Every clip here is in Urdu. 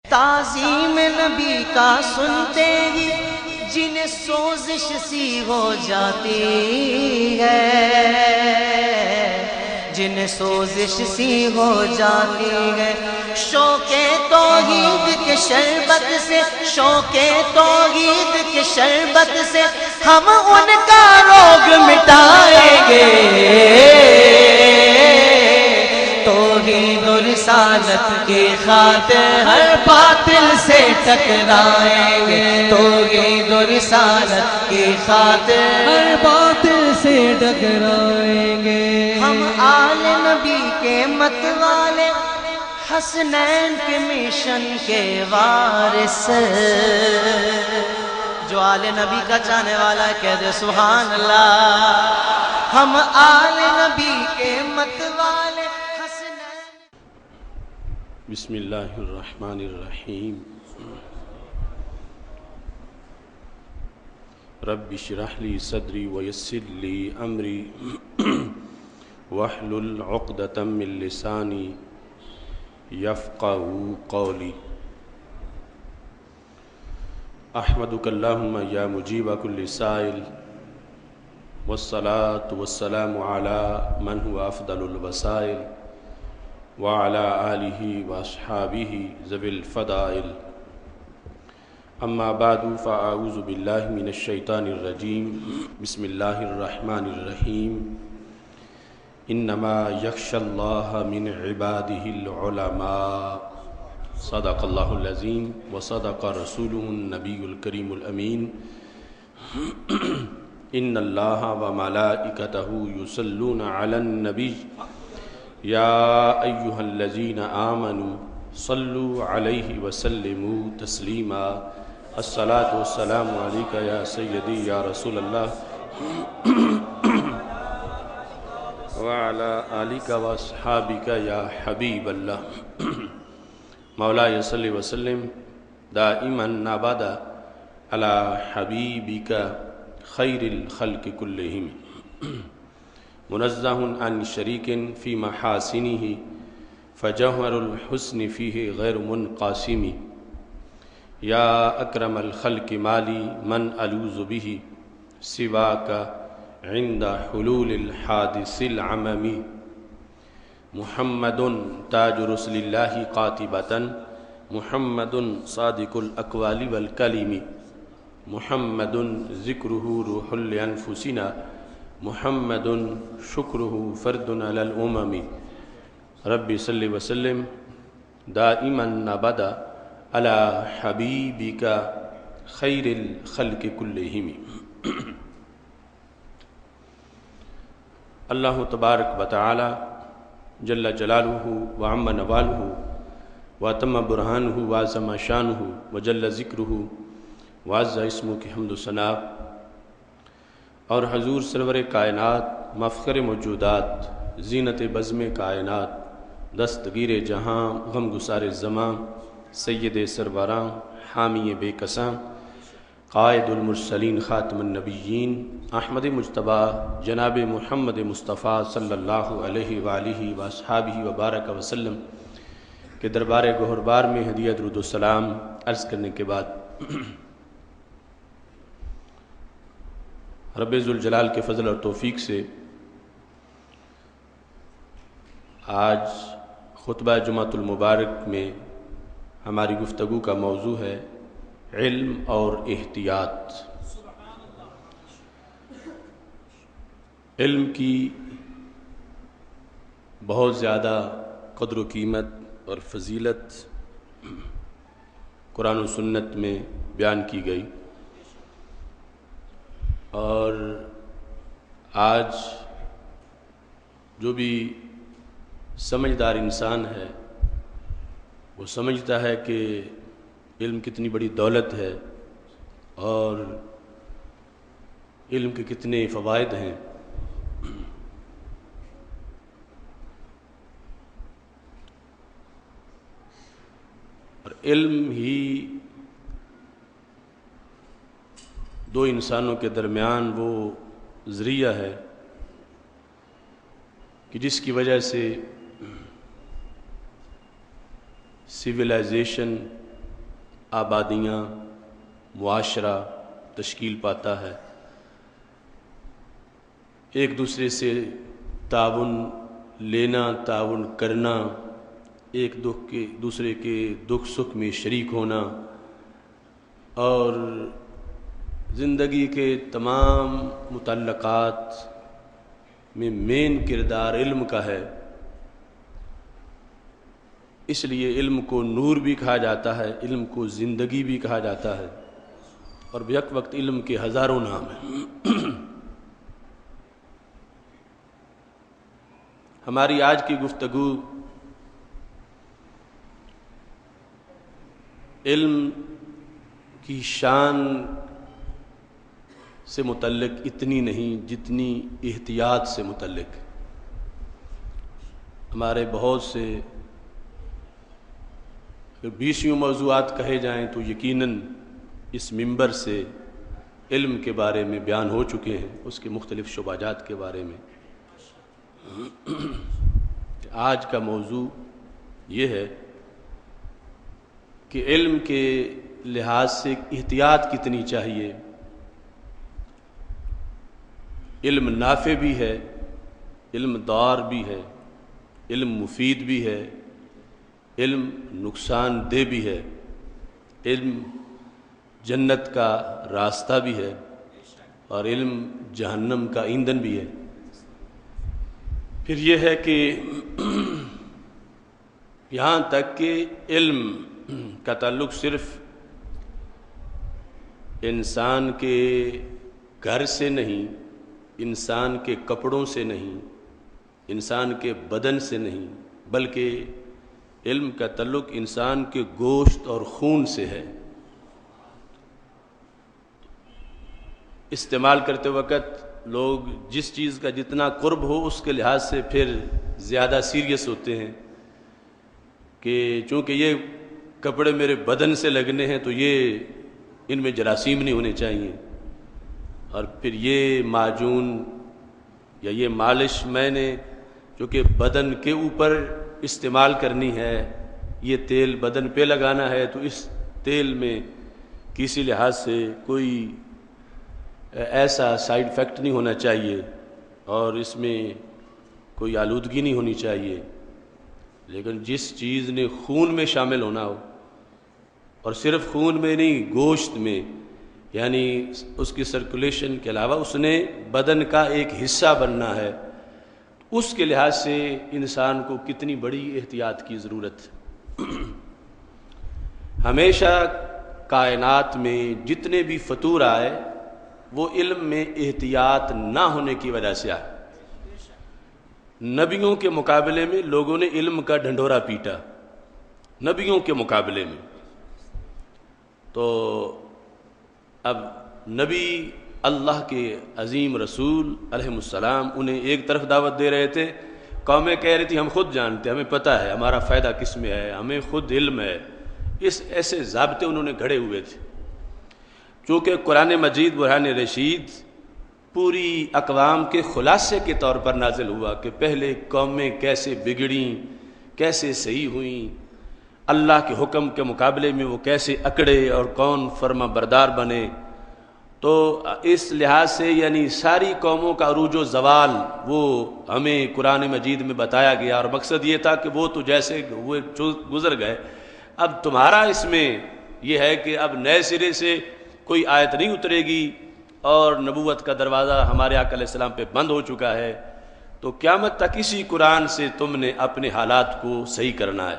تعظیم نبی کا سنتے ہی جنہیں سوزش سی ہو جاتی ہے، جنہیں سوزش سی ہو جاتی ہے، شوق توحید کے شربت سے، شوق توحید کے شربت سے ہم ان کا روگ مٹائیں گے، توحید و رسالت کی خاطر ہر باطل سے ٹکرائیں گے، توحید و رسالت کی خاطر ہر باطل سے ٹکرائیں گے۔ ہم آل نبی کے مت والے، حسنین کے مشن کے وارث، جو آل نبی کا چاہنے والا ہے کہہ دے سبحان اللہ۔ ہم آل نبی کے مت والے حسنین۔ بسم اللہ الرحمن الرحیم۔ رب اشرح لی صدری ویسر لی امری واحلل عقدۃ من لسانی یفقہوا قولی۔ احمدک اللہم یا مجیب کل سائل، والصلاة والسلام علی من هو افضل الوسائل، وعلى آلہ واصحابہ ذوی الفضائل۔ اما بعد فاعوذ باللہ من الشیطان الرجیم، بسم اللہ الرحمن الرحیم۔ انما یخشی اللہ من عبادہ العلماء، صدق اللہ العظیم وصدق رسولہ النبی الکریم الامین۔ ان اللہ وملائکتہ یصلون علی النبی یا ایہا الذین آمنوا صلوا علیہ وسلموا تسلیما۔ الصلاۃ والسلام علیک یا سیدی یا رسول اللہ وعلی آلک واصحابک یا حبیب اللہ۔ مولاي صل وسلم دائما ابدا علی حبیبک خیر الخلق کلہم، منزہ عن شریک فی محاسنہ فجوہر الحسن فیہ غیر منقاسم۔ یا اکرم الخلق مالی من الوذ بہ سواک عند حلول الحادث العمم۔ محمد تاج رسل اللہ قاطبۃ، محمد صادق الاقوال والکلم، محمد ذکرہ روح لانفسنا، محمد شکرہ فرد علی الامم۔ رب صلی وسلم دائما ابدا علی حبیبک خیر الخلق کلہم۔ اللہ تبارک و تعالی جل جلالہ وعم نوالہ واتم برہانہ وعظم شانہ وجل ذکرہ وعز اسمہ کی حمد و ثنا، اور حضور سرور کائنات، مفخر موجودات، زینت بزم کائنات، دستگیر جہاں، غم گسار زماں، سید سربراں، حامی بے کساں، قائد المرسلین، خاتم النبیین، احمد مجتبیٰ جناب محمد مصطفیٰ صلی اللہ علیہ وآلہ وصحابہ وبارک وسلم کے دربار گہربار میں ہدیہ درود و سلام عرض کرنے کے بعد، رب ذوالجلال کے فضل اور توفیق سے آج خطبہ جمعۃ المبارک میں ہماری گفتگو کا موضوع ہے علم اور احتیاط۔ علم کی بہت زیادہ قدر و قیمت اور فضیلت قرآن و سنت میں بیان کی گئی، اور آج جو بھی سمجھدار انسان ہے وہ سمجھتا ہے کہ علم کتنی بڑی دولت ہے اور علم کے کتنے فوائد ہیں۔ اور علم ہی دو انسانوں کے درمیان وہ ذریعہ ہے کہ جس کی وجہ سے سویلائزیشن آبادیاں، معاشرہ تشکیل پاتا ہے، ایک دوسرے سے تعاون لینا، تعاون کرنا، ایک دوسرے کے دکھ سکھ میں شریک ہونا، اور زندگی کے تمام متعلقات میں مین کردار علم کا ہے۔ اس لیے علم کو نور بھی کہا جاتا ہے، علم کو زندگی بھی کہا جاتا ہے، اور بیک وقت علم کے ہزاروں نام ہیں۔ ہماری آج کی گفتگو علم کی شان سے متعلق اتنی نہیں جتنی احتیاط سے متعلق۔ ہمارے بہت سے اگر 20 موضوعات کہے جائیں تو یقیناً اس منبر سے علم کے بارے میں بیان ہو چکے ہیں، اس کے مختلف شعبات کے بارے میں۔ آج کا موضوع یہ ہے کہ علم کے لحاظ سے احتیاط کتنی چاہیے۔ علم نافع بھی ہے، علم ضار بھی ہے، علم مفید بھی ہے، علم نقصان دہ بھی ہے، علم جنت کا راستہ بھی ہے، اور علم جہنم کا ایندھن بھی ہے۔ پھر یہ ہے کہ یہاں تک کہ علم کا تعلق صرف انسان کے گھر سے نہیں، انسان کے کپڑوں سے نہیں، انسان کے بدن سے نہیں، بلکہ علم کا تعلق انسان کے گوشت اور خون سے ہے۔ استعمال کرتے وقت لوگ جس چیز کا جتنا قرب ہو اس کے لحاظ سے پھر زیادہ سیریس ہوتے ہیں کہ چونکہ یہ کپڑے میرے بدن سے لگنے ہیں تو یہ ان میں جراثیم نہیں ہونے چاہیے، اور پھر یہ معجون یا یہ مالش میں نے جو کہ بدن کے اوپر استعمال کرنی ہے، یہ تیل بدن پہ لگانا ہے، تو اس تیل میں کسی لحاظ سے کوئی ایسا سائیڈ افیکٹ نہیں ہونا چاہیے، اور اس میں کوئی آلودگی نہیں ہونی چاہیے۔ لیکن جس چیز نے خون میں شامل ہونا ہو، اور صرف خون میں نہیں، گوشت میں، یعنی اس کی سرکولیشن کے علاوہ اس نے بدن کا ایک حصہ بننا ہے، اس کے لحاظ سے انسان کو کتنی بڑی احتیاط کی ضرورت ہے۔ ہمیشہ کائنات میں جتنے بھی فطور آئے وہ علم میں احتیاط نہ ہونے کی وجہ سے آئے۔ نبیوں کے مقابلے میں لوگوں نے علم کا ڈھنڈورا پیٹا، نبیوں کے مقابلے میں۔ تو اب نبی اللہ کے عظیم رسول علیہ السلام انہیں ایک طرف دعوت دے رہے تھے، قومیں کہہ رہی تھی ہم خود جانتے ہیں، ہمیں پتہ ہے ہمارا فائدہ کس میں ہے، ہمیں خود علم ہے۔ اس ایسے ضابطے انہوں نے گھڑے ہوئے تھے۔ چونکہ قرآن مجید برہان رشید پوری اقوام کے خلاصے کے طور پر نازل ہوا کہ پہلے قومیں کیسے بگڑیں، کیسے صحیح ہوئیں، اللہ کے حکم کے مقابلے میں وہ کیسے اکڑے اور کون فرما بردار بنے۔ تو اس لحاظ سے یعنی ساری قوموں کا عروج و زوال وہ ہمیں قرآن مجید میں بتایا گیا، اور مقصد یہ تھا کہ وہ تو جیسے وہ گزر گئے، اب تمہارا اس میں یہ ہے کہ اب نئے سرے سے کوئی آیت نہیں اترے گی، اور نبوت کا دروازہ ہمارے آقا علیہ السلام پہ بند ہو چکا ہے، تو قیامت تک اسی قرآن سے تم نے اپنے حالات کو صحیح کرنا ہے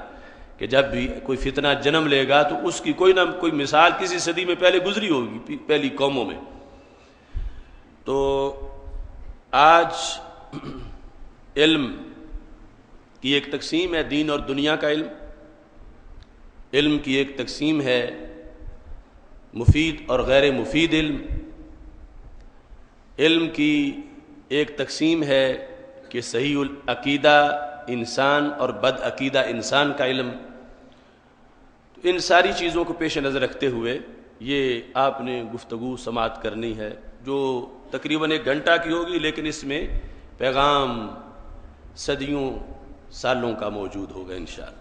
کہ جب بھی کوئی فتنہ جنم لے گا تو اس کی کوئی نہ کوئی مثال کسی صدی میں پہلے گزری ہوگی پہلی قوموں میں۔ تو آج علم کی ایک تقسیم ہے دین اور دنیا کا علم، علم کی ایک تقسیم ہے مفید اور غیر مفید علم، علم کی ایک تقسیم ہے کہ صحیح العقیدہ انسان اور بد عقیدہ انسان کا علم۔ تو ان ساری چیزوں کو پیش نظر رکھتے ہوئے یہ آپ نے گفتگو سماعت کرنی ہے، جو تقریباً 1 گھنٹہ کی ہوگی، لیکن اس میں پیغام صدیوں سالوں کا موجود ہوگا انشاءاللہ،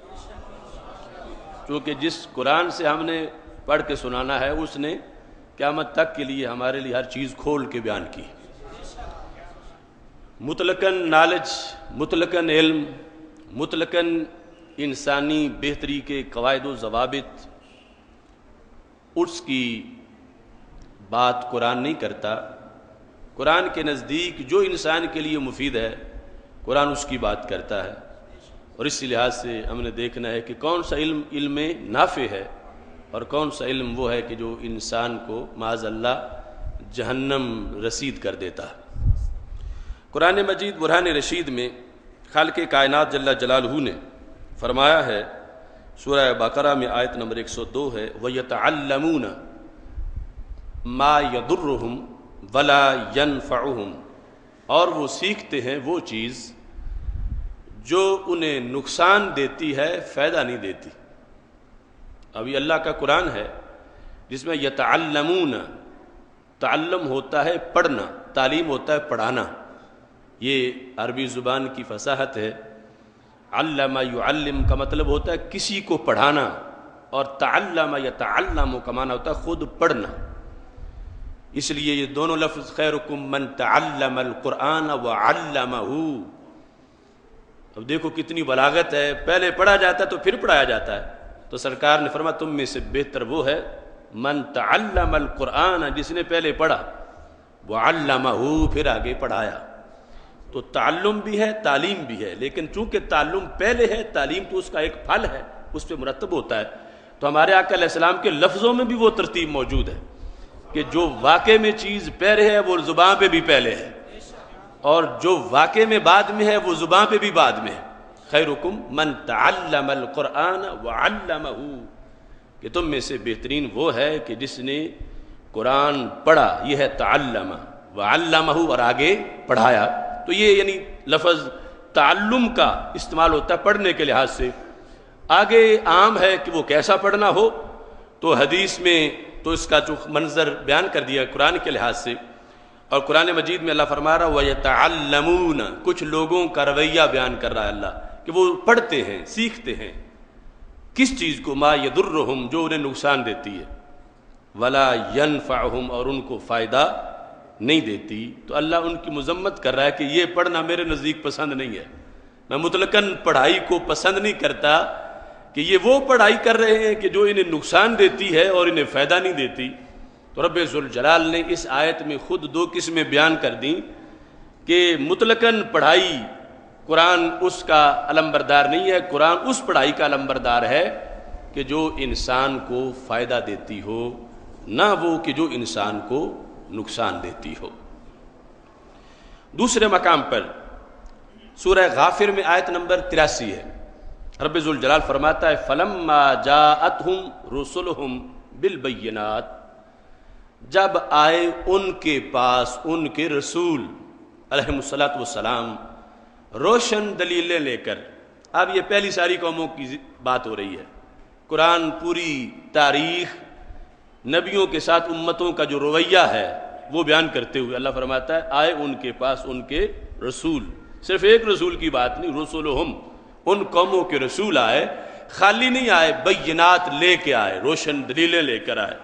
کیونکہ جس قرآن سے ہم نے پڑھ کے سنانا ہے، اس نے قیامت تک کے لیے ہمارے لیے ہر چیز کھول کے بیان کی۔ مطلقاً نالج، مطلقاً علم، مطلقاً انسانی بہتری کے قواعد و ضوابط، اس کی بات قرآن نہیں کرتا۔ قرآن کے نزدیک جو انسان کے لیے مفید ہے قرآن اس کی بات کرتا ہے، اور اسی لحاظ سے ہم نے دیکھنا ہے کہ کون سا علم علم نافع ہے اور کون سا علم وہ ہے کہ جو انسان کو معاذ اللہ جہنم رسید کر دیتا ہے۔ قرآن مجید برہان رشید میں خالق کائنات جل جلالہ نے فرمایا ہے، سورہ بقرہ میں آیت نمبر 102 ہے، وَيَتَعَلَّمُونَ مَا يَضُرُّهُمْ وَلَا يَنْفَعُهُمْ، اور وہ سیکھتے ہیں وہ چیز جو انہیں نقصان دیتی ہے، فائدہ نہیں دیتی۔ اب یہ اللہ کا قرآن ہے جس میں یتعلمون، تعلم ہوتا ہے پڑھنا، تعلیم ہوتا ہے پڑھانا، یہ عربی زبان کی فصاحت ہے۔ علم یعلم کا مطلب ہوتا ہے کسی کو پڑھانا، اور تعلم یتعلم کا معنی ہوتا ہے خود پڑھنا۔ اس لیے یہ دونوں لفظ خیرکم من تعلم القرآن وعلمہ، اب دیکھو کتنی بلاغت ہے، پہلے پڑھا جاتا ہے تو پھر پڑھایا جاتا ہے۔ تو سرکار نے فرمایا تم میں سے بہتر وہ ہے من تعلم القرآن، جس نے پہلے پڑھا، وعلمہ، پھر آگے پڑھایا۔ تو تعلم بھی ہے، تعلیم بھی ہے، لیکن چونکہ تعلم پہلے ہے، تعلیم تو اس کا ایک پھل ہے، اس پہ مرتب ہوتا ہے۔ تو ہمارے آقا علیہ السلام کے لفظوں میں بھی وہ ترتیب موجود ہے کہ جو واقع میں چیز پہلے ہے وہ زبان پہ بھی پہلے ہے، اور جو واقع میں بعد میں ہے وہ زبان پہ بھی بعد میں ہے۔ خیرکم من تعلم القرآن وعلمہ، کہ تم میں سے بہترین وہ ہے کہ جس نے قرآن پڑھا، یہ ہے تعلم، وعلمہ، اور آگے پڑھایا۔ تو یہ یعنی لفظ تعلم کا استعمال ہوتا ہے پڑھنے کے لحاظ سے۔ آگے عام ہے کہ وہ کیسا پڑھنا ہو، تو حدیث میں تو اس کا جو منظر بیان کر دیا قرآن کے لحاظ سے، اور قرآن مجید میں اللہ فرما رہا وَيَتَعَلَّمُونَ، کچھ لوگوں کا رویہ بیان کر رہا ہے اللہ کہ وہ پڑھتے ہیں، سیکھتے ہیں کس چیز کو، ما یضرہم، جو انہیں نقصان دیتی ہے، ولا ینفعہم، اور ان کو فائدہ نہیں دیتی۔ تو اللہ ان کی مذمت کر رہا ہے کہ یہ پڑھنا میرے نزدیک پسند نہیں ہے، میں مطلقاً پڑھائی کو پسند نہیں کرتا کہ یہ وہ پڑھائی کر رہے ہیں کہ جو انہیں نقصان دیتی ہے اور انہیں فائدہ نہیں دیتی۔ تو رب ذوالجلال نے اس آیت میں خود دو قسمیں بیان کر دیں کہ مطلقاً پڑھائی قرآن اس کا علمبردار نہیں ہے، قرآن اس پڑھائی کا علمبردار ہے کہ جو انسان کو فائدہ دیتی ہو، نہ وہ کہ جو انسان کو نقصان دیتی ہو۔ دوسرے مقام پر سورہ غافر میں آیت نمبر 83 ہے، رب ذوالجلال فرماتا ہے فَلَمَّا جَاءَتْهُمْ رُسُلُهُمْ بِالْبَيِّنَاتِ، جب آئے ان کے پاس ان کے رسول علیہ الصلوۃ والسلام روشن دلیلیں لے کر۔ اب یہ پہلی ساری قوموں کی بات ہو رہی ہے، قرآن پوری تاریخ نبیوں کے ساتھ امتوں کا جو رویہ ہے وہ بیان کرتے ہوئے اللہ فرماتا ہے آئے ان کے پاس ان کے رسول، صرف ایک رسول کی بات نہیں، رسولہم، ان قوموں کے رسول آئے، خالی نہیں آئے، بینات لے کے آئے، روشن دلیلیں لے کر آئے،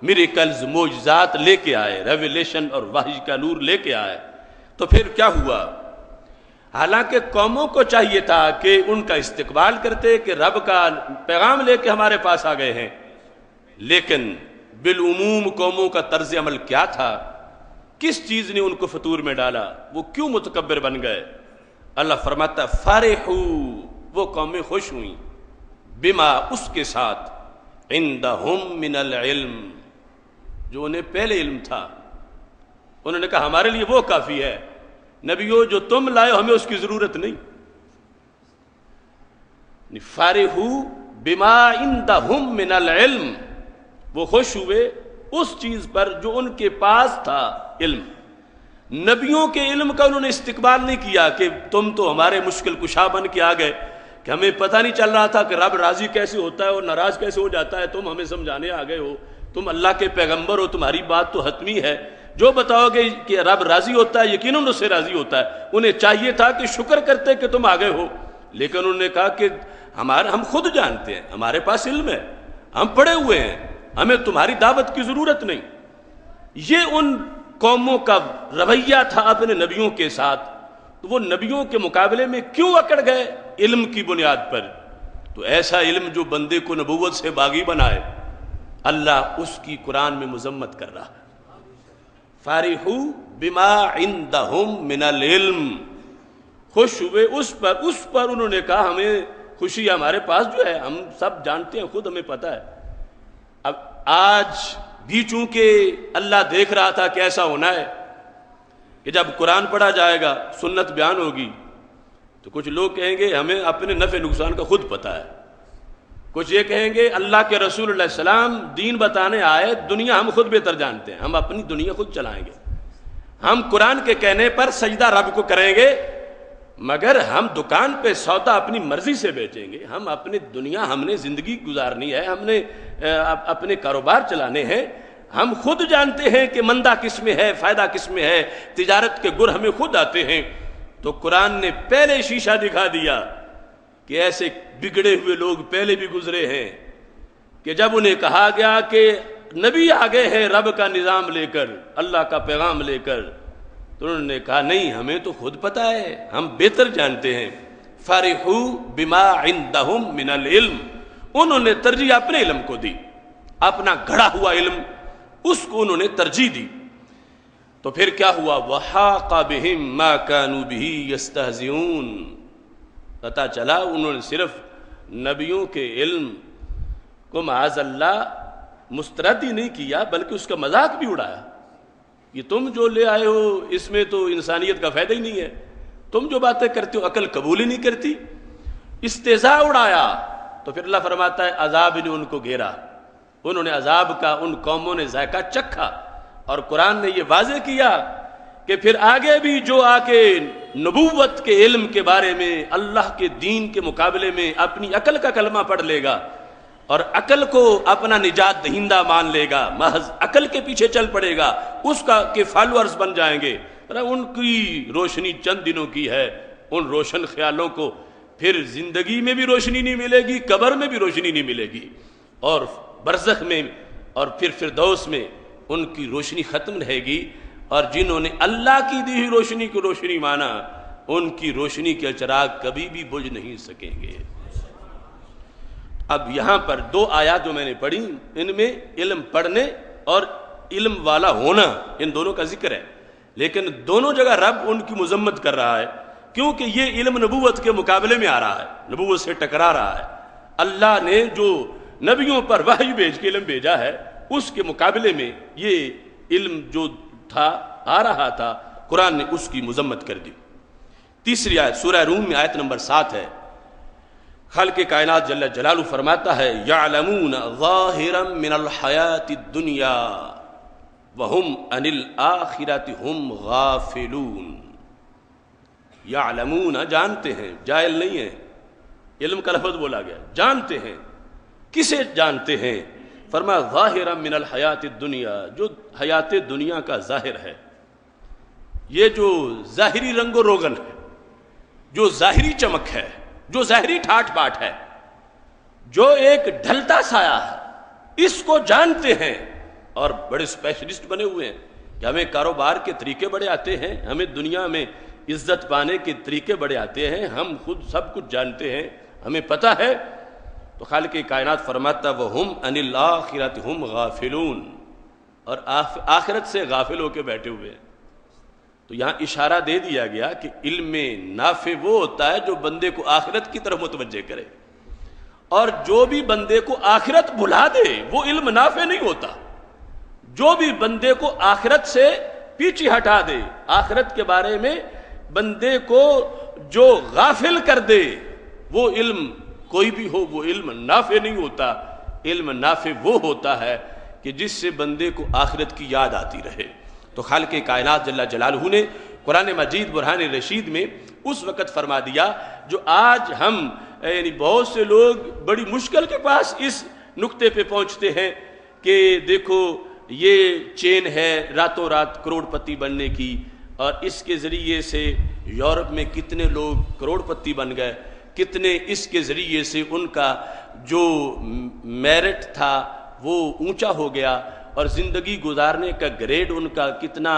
میریکلز، معجزات لے کے آئے، ریویلیشن اور وحی کا نور لے کے آئے۔ تو پھر کیا ہوا؟ حالانکہ قوموں کو چاہیے تھا کہ ان کا استقبال کرتے کہ رب کا پیغام لے کے ہمارے پاس آ گئے ہیں، لیکن بالعموم قوموں کا طرز عمل کیا تھا؟ کس چیز نے ان کو فطور میں ڈالا؟ وہ کیوں متکبر بن گئے؟ اللہ فرماتا فرحو، وہ قومیں خوش ہوئیں، بما، اس کے ساتھ، عندہم من العلم، جو انہیں پہلے علم تھا۔ انہوں نے کہا ہمارے لیے وہ کافی ہے، نبیو جو تم لائے ہمیں اس کی ضرورت نہیں۔ فرحو بما عندہم من العلم، وہ خوش ہوئے اس چیز پر جو ان کے پاس تھا علم۔ نبیوں کے علم کا انہوں نے استقبال نہیں کیا کہ تم تو ہمارے مشکل کشا بن کے آ گئے کہ ہمیں پتہ نہیں چل رہا تھا کہ رب راضی کیسے ہوتا ہے اور ناراض کیسے ہو جاتا ہے، تم ہمیں سمجھانے آ گئے ہو، تم اللہ کے پیغمبر ہو، تمہاری بات تو حتمی ہے، جو بتاؤ گے کہ رب راضی ہوتا ہے یقیناً اس سے راضی ہوتا ہے۔ انہیں چاہیے تھا کہ شکر کرتے کہ تم آگے ہو، لیکن انہوں نے کہا کہ ہم خود جانتے ہیں، ہمارے پاس علم ہے، ہم پڑھے ہوئے ہیں، ہمیں تمہاری دعوت کی ضرورت نہیں. یہ ان قوموں کا رویہ تھا اپنے نبیوں کے ساتھ. تو وہ نبیوں کے مقابلے میں کیوں اکڑ گئے؟ علم کی بنیاد پر. تو ایسا علم جو بندے کو نبوت سے باغی بنائے، اللہ اس کی قرآن میں مذمت کر رہا ہے. فارحوا بما عندهم من العلم، خوش ہوئے اس پر انہوں نے کہا ہمیں خوشی ہمارے پاس جو ہے، ہم سب جانتے ہیں، خود ہمیں پتہ ہے. اب آج بھی چونکہ اللہ دیکھ رہا تھا کہ ایسا ہونا ہے کہ جب قرآن پڑھا جائے گا، سنت بیان ہوگی، تو کچھ لوگ کہیں گے ہمیں اپنے نفع نقصان کا خود پتہ ہے. کچھ یہ کہیں گے اللہ کے رسول علیہ السلام دین بتانے آئے، دنیا ہم خود بہتر جانتے ہیں، ہم اپنی دنیا خود چلائیں گے. ہم قرآن کے کہنے پر سجدہ رب کو کریں گے، مگر ہم دکان پہ سودا اپنی مرضی سے بیچیں گے. ہم اپنی دنیا، ہم نے زندگی گزارنی ہے، ہم نے اپنے کاروبار چلانے ہیں. ہم خود جانتے ہیں کہ مندہ کس میں ہے، فائدہ کس میں ہے، تجارت کے گر ہمیں خود آتے ہیں. تو قرآن نے پہلے شیشہ دکھا دیا کہ ایسے بگڑے ہوئے لوگ پہلے بھی گزرے ہیں کہ جب انہیں کہا گیا کہ نبی آگے ہیں رب کا نظام لے کر، اللہ کا پیغام لے کر، تو انہوں نے کہا نہیں، ہمیں تو خود پتہ ہے، ہم بہتر جانتے ہیں. فرحوا بما عندهم من العلم، انہوں نے ترجیح اپنے علم کو دی، اپنا گھڑا ہوا علم اس کو انہوں نے ترجیح دی. تو پھر کیا ہوا؟ وحاق بهم ما كانوا به يستهزئون، پتہ چلا انہوں نے صرف نبیوں کے علم کو معاذ اللہ مسترد ہی نہیں کیا بلکہ اس کا مذاق بھی اڑایا. یہ تم جو لے آئے ہو اس میں تو انسانیت کا فائدہ ہی نہیں ہے، تم جو باتیں کرتے ہو عقل قبول ہی نہیں کرتی. استہزاء اڑایا. تو پھر اللہ فرماتا ہے عذاب نے ان کو گھیرا، انہوں نے عذاب کا، ان قوموں نے ذائقہ چکھا. اور قرآن نے یہ واضح کیا کہ پھر آگے بھی جو آ کے نبوت کے علم کے بارے میں، اللہ کے دین کے مقابلے میں اپنی عقل کا کلمہ پڑھ لے گا اور عقل کو اپنا نجات دہندہ مان لے گا، محض عقل کے پیچھے چل پڑے گا، اس کا کے فالوورز بن جائیں گے. ان کی روشنی چند دنوں کی ہے، ان روشن خیالوں کو پھر زندگی میں بھی روشنی نہیں ملے گی، قبر میں بھی روشنی نہیں ملے گی، اور برزخ میں اور پھر فردوس میں ان کی روشنی ختم رہے گی. اور جنہوں نے اللہ کی دی ہوئی روشنی کو روشنی مانا، ان کی روشنی کے چراغ کبھی بھی بجھ نہیں سکیں گے. اب یہاں پر دو آیات جو میں نے پڑھی، ان میں علم پڑھنے اور علم والا ہونا، ان دونوں کا ذکر ہے. لیکن دونوں جگہ رب ان کی مذمت کر رہا ہے، کیونکہ یہ علم نبوت کے مقابلے میں آ رہا ہے، نبوت سے ٹکرا رہا ہے. اللہ نے جو نبیوں پر وحی بھیج کے علم بھیجا ہے، اس کے مقابلے میں یہ علم جو تھا، آ رہا تھا، قرآن نے اس کی مذمت کر دی. تیسری آیت سورہ روم میں آیت نمبر 7 ہے. خالق کائنات جل جلالہ فرماتا ہے یعلمون ظاہرا من الحیات الدنیا وہم عن الآخرۃ ہم غافلون. یعلمون، جانتے ہیں، جاہل نہیں ہیں، علم کا لفظ بولا گیا، جانتے ہیں. کسے جانتے ہیں؟ فرمایا ظاہرا من الحیات الدنیا، جو حیات دنیا کا ظاہر ہے، یہ جو ظاہری رنگ و روغن ہے، جو ظاہری چمک ہے، جو ظاہری ٹھاٹ باٹ ہے، جو ایک ڈھلتا سایہ ہے، اس کو جانتے ہیں. اور بڑے اسپیشلسٹ بنے ہوئے ہیں کہ ہمیں کاروبار کے طریقے بڑے آتے ہیں، ہمیں دنیا میں عزت پانے کے طریقے بڑے آتے ہیں، ہم خود سب کچھ جانتے ہیں، ہمیں پتہ ہے. تو خالق کائنات فرماتا وہم عن الآخرۃ ہم غافلون، اور آخرت سے غافل ہو کے بیٹھے ہوئے ہیں. تو یہاں اشارہ دے دیا گیا کہ علم نافع وہ ہوتا ہے جو بندے کو آخرت کی طرف متوجہ کرے، اور جو بھی بندے کو آخرت بھلا دے وہ علم نافع نہیں ہوتا. جو بھی بندے کو آخرت سے پیچھے ہٹا دے، آخرت کے بارے میں بندے کو جو غافل کر دے، وہ علم کوئی بھی ہو، وہ علم نافع نہیں ہوتا. علم نافع وہ ہوتا ہے کہ جس سے بندے کو آخرت کی یاد آتی رہے. تو خالق کائنات جل جلالہ نے قرآن مجید برہان رشید میں اس وقت فرما دیا جو آج ہم یعنی بہت سے لوگ بڑی مشکل کے پاس اس نقطے پہ پہنچتے ہیں کہ دیکھو یہ چین ہے راتوں رات کروڑ پتی بننے کی، اور اس کے ذریعے سے یورپ میں کتنے لوگ کروڑ پتی بن گئے، کتنے اس کے ذریعے سے ان کا جو میرٹ تھا وہ اونچا ہو گیا اور زندگی گزارنے کا گریڈ ان کا کتنا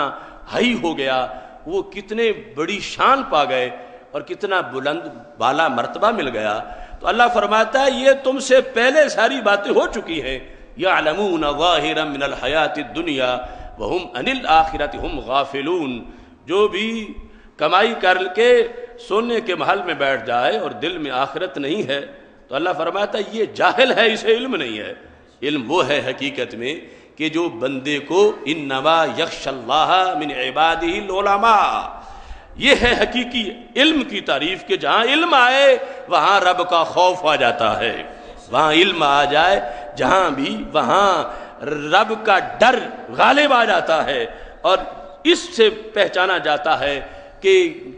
ہائی ہو گیا، وہ کتنے بڑی شان پا گئے اور کتنا بلند بالا مرتبہ مل گیا۔ تو اللہ فرماتا ہے یہ تم سے پہلے ساری باتیں ہو چکی ہیں، یعلمون ظاہرا من الحیات الدنیا وہم عن الآخرۃ ہم غافلون۔ جو بھی کمائی کر کے سونے کے محل میں بیٹھ جائے اور دل میں آخرت نہیں ہے تو اللہ فرماتا ہے یہ جاہل ہے، اسے علم نہیں ہے۔ علم وہ ہے حقیقت میں کہ جو بندے کو انما یخشی اللہ من عبادہ العلماء، یہ ہے حقیقی علم کی تعریف کہ جہاں علم آئے وہاں رب کا خوف آ جاتا ہے، وہاں علم آ جائے جہاں بھی وہاں رب کا ڈر غالب آ جاتا ہے، اور اس سے پہچانا جاتا ہے کہ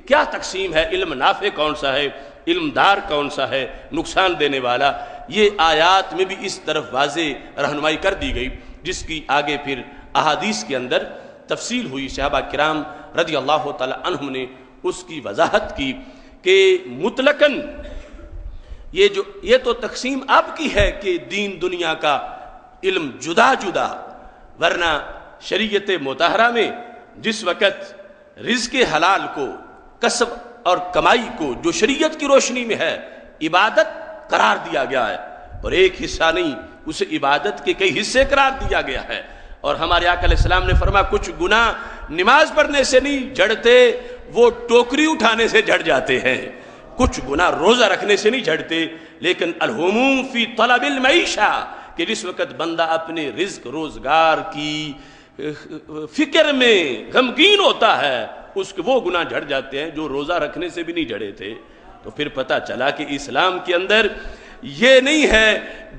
کیا تقسیم ہے، علم نافع کون سا ہے، علم دار کون سا ہے، نقصان دینے والا۔ یہ آیات میں بھی اس طرف واضح رہنمائی کر دی گئی، جس کی آگے پھر احادیث کے اندر تفصیل ہوئی۔ صحابہ کرام رضی اللہ تعالی عنہم نے اس کی وضاحت کی کہ مطلقاً یہ تو تقسیم اب کی ہے کہ دین دنیا کا علم جدا جدا، ورنہ شریعت مطہرہ میں جس وقت رزق حلال کو، کسب اور کمائی کو جو شریعت کی روشنی میں ہے عبادت قرار دیا گیا ہے، اور ایک حصہ نہیں، اسے عبادت کے کئی حصے قرار دیا گیا ہے۔ اور ہمارے آقا علیہ السلام نے فرمایا کچھ گناہ نماز پڑھنے سے نہیں جھڑتے، وہ ٹوکری اٹھانے سے جھڑ جاتے ہیں۔ کچھ گناہ روزہ رکھنے سے نہیں جھڑتے، لیکن الہموم فی طلب المعیشہ، کہ جس وقت بندہ اپنے رزق روزگار کی فکر میں غمگین ہوتا ہے، اس کے وہ گناہ جھڑ جاتے ہیں جو روزہ رکھنے سے بھی نہیں جھڑے تھے۔ تو پھر پتہ چلا کہ اسلام کے اندر یہ نہیں ہے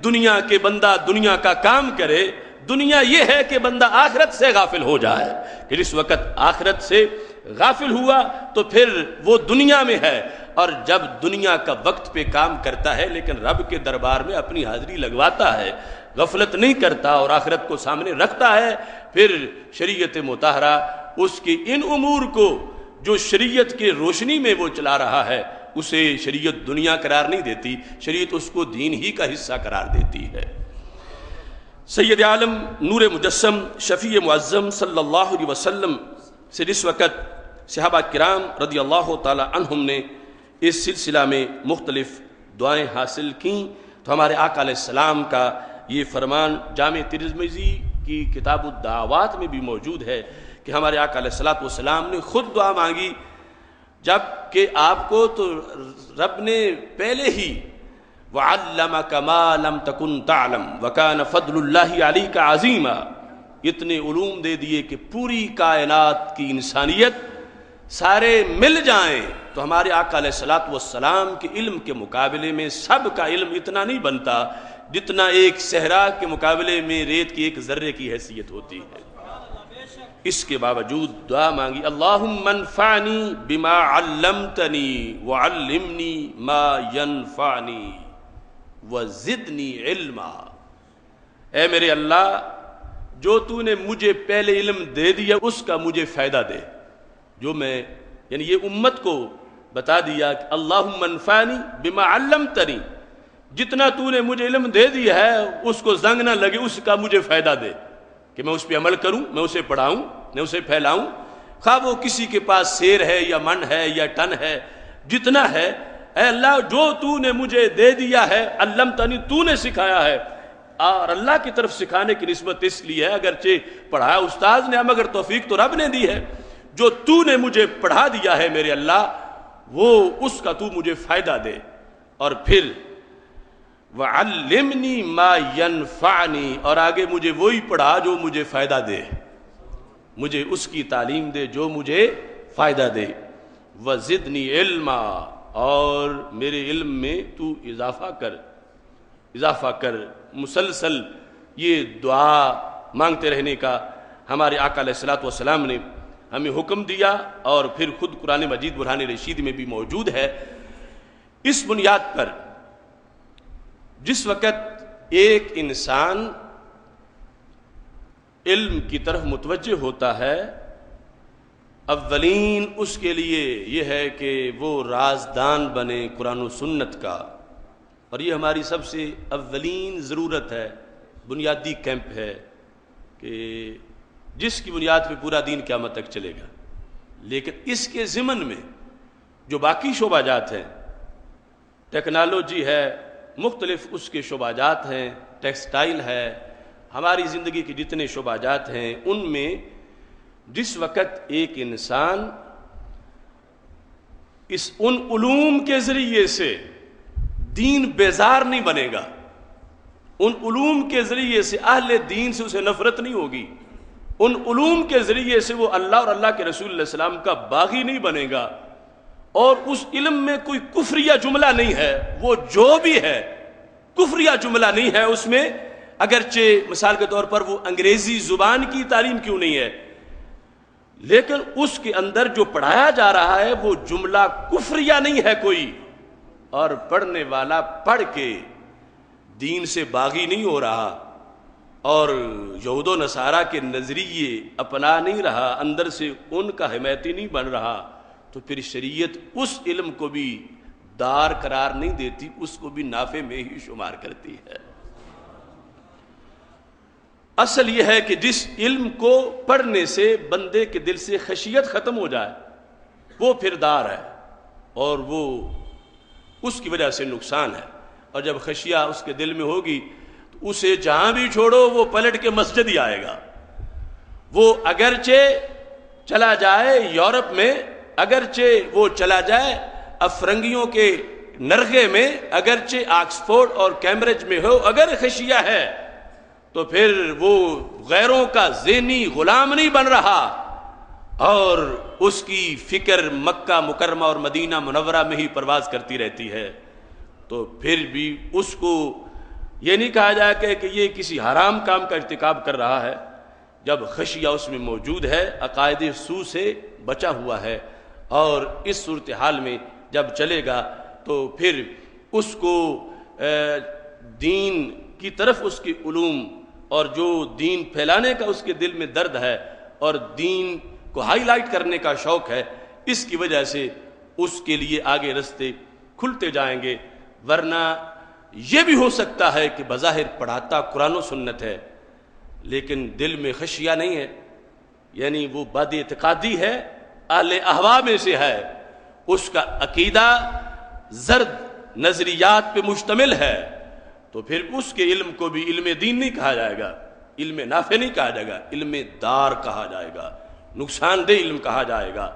دنیا کے بندہ دنیا کا کام کرے، دنیا یہ ہے کہ بندہ آخرت سے غافل ہو جائے، کہ جس وقت آخرت سے غافل ہوا تو پھر وہ دنیا میں ہے، اور جب دنیا کا وقت پہ کام کرتا ہے لیکن رب کے دربار میں اپنی حاضری لگواتا ہے، غفلت نہیں کرتا اور آخرت کو سامنے رکھتا ہے، پھر شریعت مطہرہ اس کے ان امور کو جو شریعت کے روشنی میں وہ چلا رہا ہے اسے شریعت دنیا قرار نہیں دیتی، شریعت اس کو دین ہی کا حصہ قرار دیتی ہے۔ سید عالم نور مجسم شفیع معظم صلی اللہ علیہ وسلم سے جس وقت صحابہ کرام رضی اللہ تعالی عنہم نے اس سلسلہ میں مختلف دعائیں حاصل کیں تو ہمارے آقا علیہ السلام کا یہ فرمان جامع ترمذی کی کتاب الدعوات میں بھی موجود ہے کہ ہمارے آقا علیہ السلام نے خود دعا مانگی، جب کہ آپ کو تو رب نے پہلے ہی وَعَلَّمَكَ مَا لَمْ تَكُنْ تَعْلَمْ وَكَانَ فَضْلُ اللَّهِ عَلَيْكَ عَظِيمًا، اتنے علوم دے دیے کہ پوری کائنات کی انسانیت سارے مل جائیں تو ہمارے آقا علیہ السلام کے علم کے مقابلے میں سب کا علم اتنا نہیں بنتا جتنا ایک صحرا کے مقابلے میں ریت کی ایک ذرے کی حیثیت ہوتی ہے۔ اس کے باوجود دعا مانگی اللہم انفعنی بما علمتنی وعلمنی ما ینفعنی وزدنی علما، اے میرے اللہ جو تو نے مجھے پہلے علم دے دیا اس کا مجھے فائدہ دے، جو میں یعنی یہ امت کو بتا دیا کہ اللہم انفعنی بما علمتنی، جتنا تو نے مجھے علم دے دیا ہے اس کو زنگ نہ لگے، اس کا مجھے فائدہ دے کہ میں اس پہ عمل کروں، میں اسے پڑھاؤں، میں اسے پھیلاؤں، خواہ وہ کسی کے پاس سیر ہے یا من ہے یا ٹن ہے، جتنا ہے اے اللہ جو تو نے مجھے دے دیا ہے علمتنی، تو نے سکھایا ہے، اور اللہ کی طرف سکھانے کی نسبت اس لیے ہے اگرچہ پڑھایا استاذ نے، مگر توفیق تو رب نے دی ہے، جو تو نے مجھے پڑھا دیا ہے میرے اللہ وہ اس کا تو مجھے فائدہ دے، اور پھر وَعَلِّمْنِي مَا يَنفَعْنِي، اور آگے مجھے وہی پڑھا جو مجھے فائدہ دے، مجھے اس کی تعلیم دے جو مجھے فائدہ دے، وَزِدْنِي عِلْمًا، اور میرے علم میں تو اضافہ کر۔ مسلسل یہ دعا مانگتے رہنے کا ہمارے آقا علیہ السلام نے ہمیں حکم دیا، اور پھر خود قرآن مجید برہان رشید میں بھی موجود ہے۔ اس بنیاد پر جس وقت ایک انسان علم کی طرف متوجہ ہوتا ہے، اولین اس کے لیے یہ ہے کہ وہ رازدان بنے قرآن و سنت کا، اور یہ ہماری سب سے اولین ضرورت ہے بنیادی کیمپ ہے کہ جس کی بنیاد پہ پورا دین قیامت تک چلے گا، لیکن اس کے ضمن میں جو باقی شعبہ جات ہیں، ٹیکنالوجی ہے، مختلف اس کے شعبہ جات ہیں، ٹیکسٹائل ہے، ہماری زندگی کے جتنے شعبہ جات ہیں، ان میں جس وقت ایک انسان ان علوم کے ذریعے سے دین بیزار نہیں بنے گا، ان علوم کے ذریعے سے اہل دین سے اسے نفرت نہیں ہوگی، ان علوم کے ذریعے سے وہ اللہ اور اللہ کے رسول علیہ السلام کا باغی نہیں بنے گا، اور اس علم میں کوئی کفریہ جملہ نہیں ہے، وہ جو بھی ہے کفریہ جملہ نہیں ہے اس میں، اگرچہ مثال کے طور پر وہ انگریزی زبان کی تعلیم کیوں نہیں ہے، لیکن اس کے اندر جو پڑھایا جا رہا ہے وہ جملہ کفریہ نہیں ہے کوئی، اور پڑھنے والا پڑھ کے دین سے باغی نہیں ہو رہا اور یہود و نصارہ کے نظریے اپنا نہیں رہا، اندر سے ان کا حمایتی نہیں بن رہا، تو پھر شریعت اس علم کو بھی دار قرار نہیں دیتی، اس کو بھی نافع میں ہی شمار کرتی ہے۔ اصل یہ ہے کہ جس علم کو پڑھنے سے بندے کے دل سے خشیت ختم ہو جائے وہ پھر دار ہے، اور وہ اس کی وجہ سے نقصان ہے، اور جب خشیہ اس کے دل میں ہوگی تو اسے جہاں بھی چھوڑو وہ پلٹ کے مسجد ہی آئے گا، وہ اگرچہ چلا جائے یورپ میں، اگرچہ وہ چلا جائے افرنگیوں کے نرغے میں، اگرچہ آکسفورڈ اور کیمبرج میں ہو، اگر خشیہ ہے تو پھر وہ غیروں کا ذہنی غلام نہیں بن رہا، اور اس کی فکر مکہ مکرمہ اور مدینہ منورہ میں ہی پرواز کرتی رہتی ہے، تو پھر بھی اس کو یہ نہیں کہا جائے کہ یہ کسی حرام کام کا ارتکاب کر رہا ہے، جب خشیہ اس میں موجود ہے، عقائد سو سے بچا ہوا ہے، اور اس صورتحال میں جب چلے گا تو پھر اس کو دین کی طرف اس کی علوم اور جو دین پھیلانے کا اس کے دل میں درد ہے اور دین کو ہائی لائٹ کرنے کا شوق ہے، اس کی وجہ سے اس کے لیے آگے رستے کھلتے جائیں گے، ورنہ یہ بھی ہو سکتا ہے کہ بظاہر پڑھاتا قرآن و سنت ہے لیکن دل میں خشیہ نہیں ہے، یعنی وہ بد اعتقادی ہے، اہل اہوا میں سے ہے، اس کا عقیدہ زرد نظریات پہ مشتمل ہے، تو پھر اس کے علم کو بھی علم دین نہیں کہا جائے گا، علم نافع نہیں کہا جائے گا، علم دار کہا جائے گا، نقصان دہ علم کہا جائے گا۔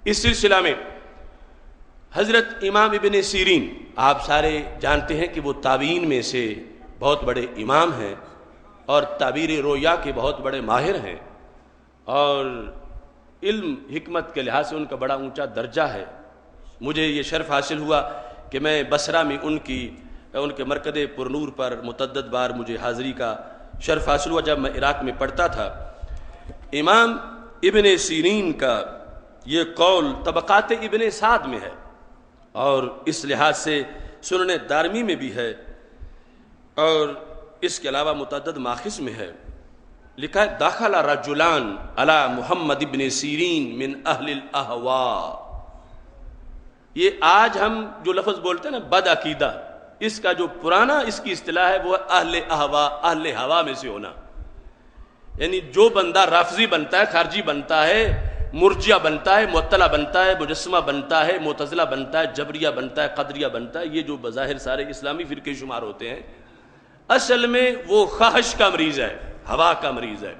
اس سلسلہ میں حضرت امام ابن سیرین، آپ سارے جانتے ہیں کہ وہ تابعین میں سے بہت بڑے امام ہیں اور تعبیر رویا کے بہت بڑے ماہر ہیں، اور علم حکمت کے لحاظ سے ان کا بڑا اونچا درجہ ہے۔ مجھے یہ شرف حاصل ہوا کہ میں بصرہ میں ان کے مرکز پرنور پر متعدد بار مجھے حاضری کا شرف حاصل ہوا جب میں عراق میں پڑھتا تھا۔ امام ابن سیرین کا یہ قول طبقات ابن سعد میں ہے، اور اس لحاظ سے سنن دارمی میں بھی ہے، اور اس کے علاوہ متعدد ماخذ میں ہے۔ لکھا ہے داخل رجلان علی محمد ابن سیرین من اہل الاہواء۔ یہ آج ہم جو لفظ بولتے ہیں نا بد عقیدہ، اس کا جو پرانا اس کی اصطلاح ہے وہ اہل اہواء، اہل ہوا میں سے ہونا، یعنی جو بندہ رافضی بنتا ہے، خارجی بنتا ہے، مرجیہ بنتا ہے، معطلہ بنتا ہے، مجسمہ بنتا ہے، معتزلہ بنتا ہے، جبریہ بنتا ہے، قدریہ بنتا ہے، یہ جو بظاہر سارے اسلامی فرقے شمار ہوتے ہیں، اصل میں وہ خواہش کا مریض ہے، ہوا کا مریض ہے۔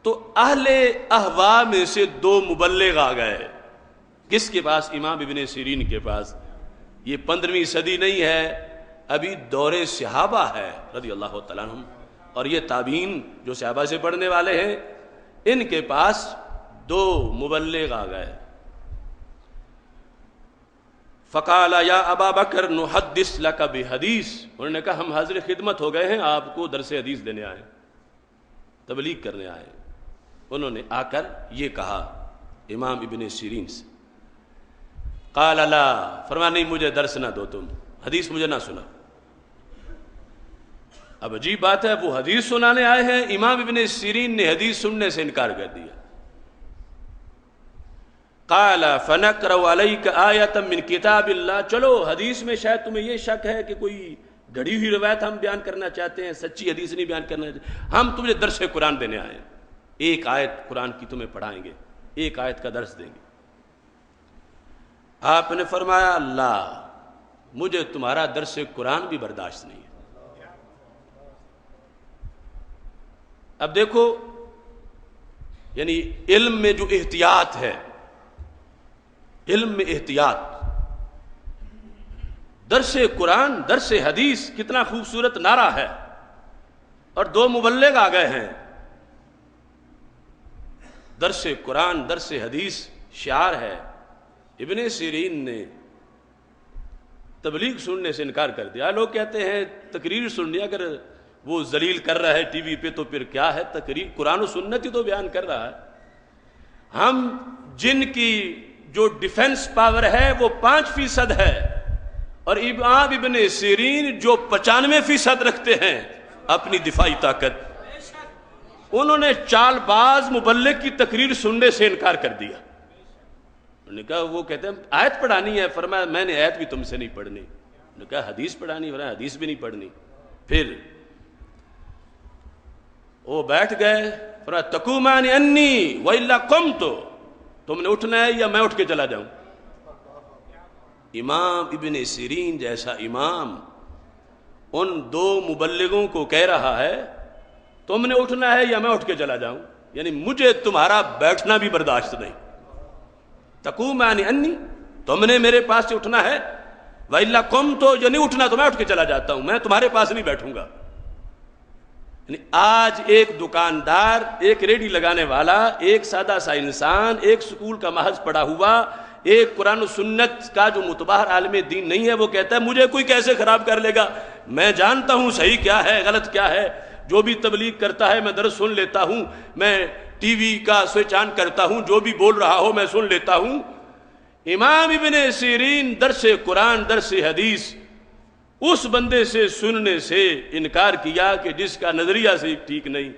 تو اہل اہوا میں سے دو مبلغ آ گئے، کس کے پاس؟ امام ابن سیرین کے پاس۔ یہ 15ویں صدی نہیں ہے، ابھی دور صحابہ ہے رضی اللہ تعالیٰ عنہم، اور یہ تابعین جو صحابہ سے پڑھنے والے ہیں، ان کے پاس دو مبلغ آ گئے۔ فقال یا ابا بکر نحدث لک بحدیث، انہوں نے کہا ہم حاضر خدمت ہو گئے ہیں، آپ کو درس حدیث دینے آئے، تبلیغ کرنے آئے۔ انہوں نے آ کر یہ کہا امام ابن سیرین سے، قال لا، فرمایا نہیں مجھے درس نہ دو، تم حدیث مجھے نہ سنا۔ اب عجیب بات ہے، وہ حدیث سنانے آئے ہیں، امام ابن سیرین نے حدیث سننے سے انکار کر دیا۔ قال فنقرأ علیک آیۃ من کتاب اللہ، چلو حدیث میں شاید تمہیں یہ شک ہے کہ کوئی گھڑی ہوئی روایت ہم بیان کرنا چاہتے ہیں، سچی حدیث نہیں بیان کرنا چاہتے. ہم تمہیں درس قرآن دینے آئے ہیں، ایک آیت قرآن کی تمہیں پڑھائیں گے، ایک آیت کا درس دیں گے. آپ نے فرمایا اللہ مجھے تمہارا درس قرآن بھی برداشت نہیں ہے. اب دیکھو یعنی علم میں جو احتیاط ہے، علم میں احتیاط، درس قرآن درس حدیث کتنا خوبصورت نعرہ ہے، اور دو مبلغ آ گئے ہیں. درس قرآن درس حدیث شعار ہے. ابن سیرین نے تبلیغ سننے سے انکار کر دیا. لوگ کہتے ہیں تقریر سننی، اگر وہ ذلیل کر رہا ہے ٹی وی پہ تو پھر کیا ہے تقریر، قرآن و سنت ہی تو بیان کر رہا ہے. ہم جن کی جو ڈیفنس پاور ہے وہ 5% ہے، اور امام ابن سیرین جو 95% رکھتے ہیں اپنی دفاعی طاقت، انہوں نے چال باز مبلغ کی تقریر سننے سے انکار کر دیا. انہوں نے کہا، وہ کہتے ہیں آیت پڑھانی ہے، فرمایا میں نے آیت بھی تم سے نہیں پڑھنی. انہوں نے کہا حدیث پڑھانی، فرمایا حدیث بھی نہیں پڑھنی. پھر وہ بیٹھ گئے، فرمایا تقومان انی والا قمت، تم نے اٹھنا ہے یا میں اٹھ کے چلا جاؤں. امام ابن سیرین جیسا امام ان دو مبلغوں کو کہہ رہا ہے تم نے اٹھنا ہے یا میں اٹھ کے چلا جاؤں، یعنی مجھے تمہارا بیٹھنا بھی برداشت نہیں. تقومان انی، تم نے میرے پاس سے اٹھنا ہے، وَإِلَّا قُمْتُ، جو نہیں اٹھنا تو میں اٹھ کے چلا جاتا ہوں، میں تمہارے پاس نہیں بیٹھوں گا. یعنی آج ایک دکاندار، ایک ریڈی لگانے والا، ایک سادہ سا انسان، ایک سکول کا محض پڑھا ہوا، ایک قرآن و سنت کا جو متبحر عالم دین نہیں ہے، وہ کہتا ہے مجھے کوئی کیسے خراب کر لے گا، میں جانتا ہوں صحیح کیا ہے غلط کیا ہے. جو بھی تبلیغ کرتا ہے میں درس سن لیتا ہوں، میں ٹی وی کا سوئچ آن کرتا ہوں، جو بھی بول رہا ہو میں سن لیتا ہوں. امام ابن سیرین درس قرآن درس حدیث اس بندے سے سننے سے انکار کیا کہ جس کا نظریہ سے ٹھیک نہیں.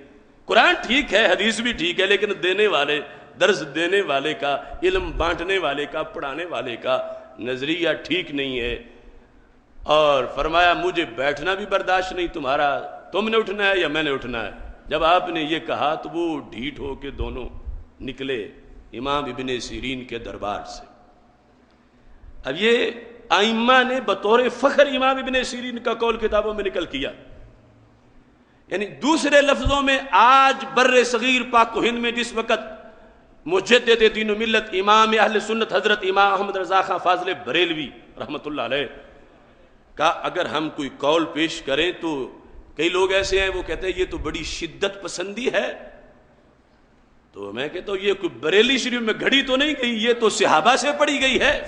قرآن ٹھیک ہے، حدیث بھی ٹھیک ہے، لیکن دینے والے، درس دینے والے کا، علم بانٹنے والے کا، پڑھانے والے کا نظریہ ٹھیک نہیں ہے. اور فرمایا مجھے بیٹھنا بھی برداشت نہیں تمہارا، تم نے اٹھنا ہے یا میں نے اٹھنا ہے. جب آپ نے یہ کہا تو وہ ڈھیٹ ہو کے دونوں نکلے امام ابن سیرین کے دربار سے. اب یہ ائمہ نے بطور فخر امام ابن سیرین کا قول کتابوں میں نکل کیا. یعنی دوسرے لفظوں میں آج بر صغیر پاک و ہند میں جس وقت مجدد دین و ملت امام اہل سنت حضرت امام احمد رضا خان فاضل بریلوی رحمۃ اللہ علیہ کا اگر ہم کوئی قول پیش کریں تو کئی لوگ ایسے ہیں وہ کہتے ہیں یہ تو بڑی شدت پسندی ہے. تو میں کہتا ہوں یہ کوئی بریلی شریف میں گھڑی تو نہیں گئی، یہ تو صحابہ سے پڑھی گئی ہے.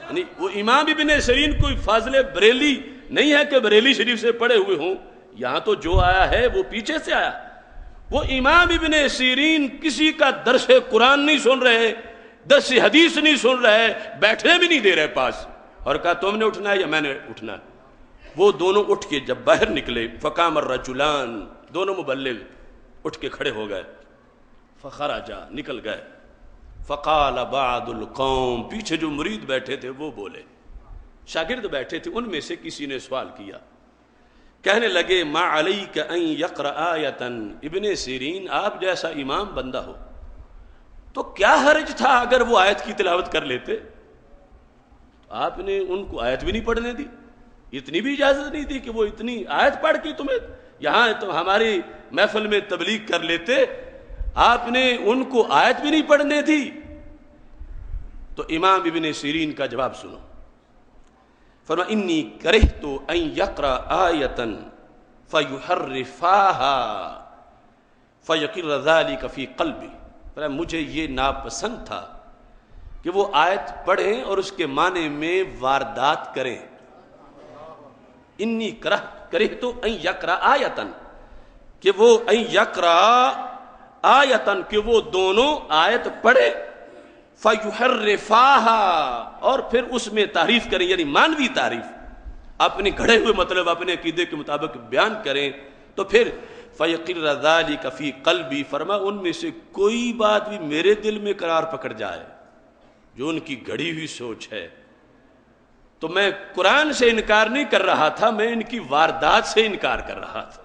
یعنی وہ امام ابن سیرین کوئی فاضل بریلی نہیں ہے کہ بریلی شریف سے پڑھے ہوئے ہوں. یہاں تو جو آیا ہے وہ پیچھے سے آیا. وہ امام ابن سیرین کسی کا درس قرآن نہیں سن رہے، درس حدیث نہیں سن رہے، بیٹھنے بھی نہیں دے رہے پاس، اور کہا تم نے اٹھنا ہے یا میں نے اٹھنا ہے. وہ دونوں اٹھ کے جب باہر نکلے، فقام الرجلان، دونوں مبلغ اٹھ کے کھڑے ہو گئے، فخرجا، نکل گئے. فقال بعض القوم، پیچھے جو مرید بیٹھے تھے وہ بولے، شاگرد بیٹھے تھے، ان میں سے کسی نے سوال کیا، کہنے لگے ما علیک ان یقرأ آیتا، ابن سیرین آپ جیسا امام بندہ ہو تو کیا حرج تھا اگر وہ آیت کی تلاوت کر لیتے؟ آپ نے ان کو آیت بھی نہیں پڑھنے دی، اتنی بھی اجازت نہیں دی کہ وہ اتنی آیت پڑھ کے تمہیں یہاں تو ہماری محفل میں تبلیغ کر لیتے. آپ نے ان کو آیت بھی نہیں پڑھنے دی. تو امام ابن سیرین کا جواب سنو. فرمایا انی کرہت ان یقرأ آیتا فیحرفاہا فیقر ذلک فی قلبی. فرمایا مجھے یہ ناپسند تھا کہ وہ آیت پڑھیں اور اس کے معنی میں واردات کریں. انی کرہت ان یقرأ آیتا، کہ وہ ان یقرأ آیتا، کہ وہ دونوں آیت پڑھے، فیحرفاہا، اور پھر اس میں تعریف کریں، یعنی مانوی تعریف، اپنے گھڑے ہوئے مطلب اپنے عقیدے کے مطابق بیان کریں. تو پھر فیقر ذلک فی قلبی، فرما ان میں سے کوئی بات بھی میرے دل میں قرار پکڑ جائے جو ان کی گڑھی ہوئی سوچ ہے تو میں قرآن سے انکار نہیں کر رہا تھا، میں ان کی واردات سے انکار کر رہا تھا،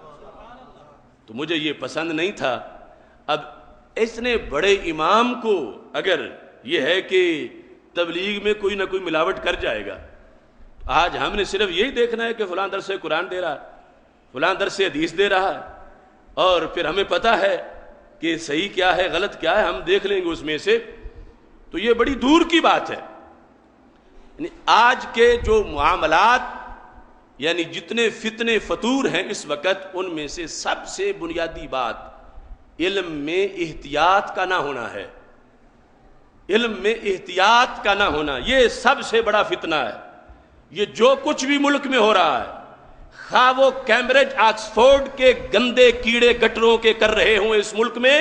تو مجھے یہ پسند نہیں تھا۔ اب اتنے بڑے امام کو اگر یہ ہے کہ تبلیغ میں کوئی نہ کوئی ملاوٹ کر جائے گا، آج ہم نے صرف یہی دیکھنا ہے کہ فلاں درس سے قرآن دے رہا ہے، فلاں درس سے حدیث دے رہا ہے، اور پھر ہمیں پتہ ہے کہ صحیح کیا ہے غلط کیا ہے، ہم دیکھ لیں گے اس میں سے، تو یہ بڑی دور کی بات ہے۔ یعنی آج کے جو معاملات، یعنی جتنے فتنے فتور ہیں اس وقت، ان میں سے سب سے بنیادی بات علم میں احتیاط کا نہ ہونا ہے۔ علم میں احتیاط کا نہ ہونا، یہ سب سے بڑا فتنہ ہے۔ یہ جو کچھ بھی ملک میں ہو رہا ہے، خواہ وہ کیمبرج آکسفورڈ کے گندے کیڑے گٹروں کے کر رہے ہوں اس ملک میں،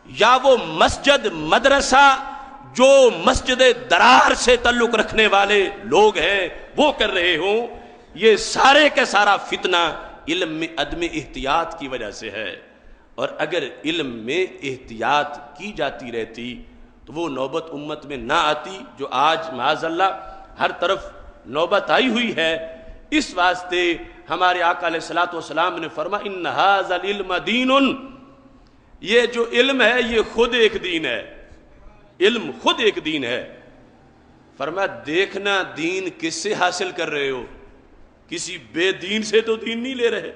یا وہ مسجد مدرسہ جو مسجد درار سے تعلق رکھنے والے لوگ ہیں وہ کر رہے ہوں، یہ سارے کا سارا فتنہ علم میں عدم احتیاط کی وجہ سے ہے۔ اور اگر علم میں احتیاط کی جاتی رہتی تو وہ نوبت امت میں نہ آتی جو آج معاذ اللہ ہر طرف نوبت آئی ہوئی ہے۔ اس واسطے ہمارے آقا علیہ الصلوۃ والسلام نے فرمایا ان ھذا العلم دین، یہ جو علم ہے یہ خود ایک دین ہے، علم خود ایک دین ہے۔ فرمایا دیکھنا دین کس سے حاصل کر رہے ہو، کسی بے دین سے تو دین نہیں لے رہے۔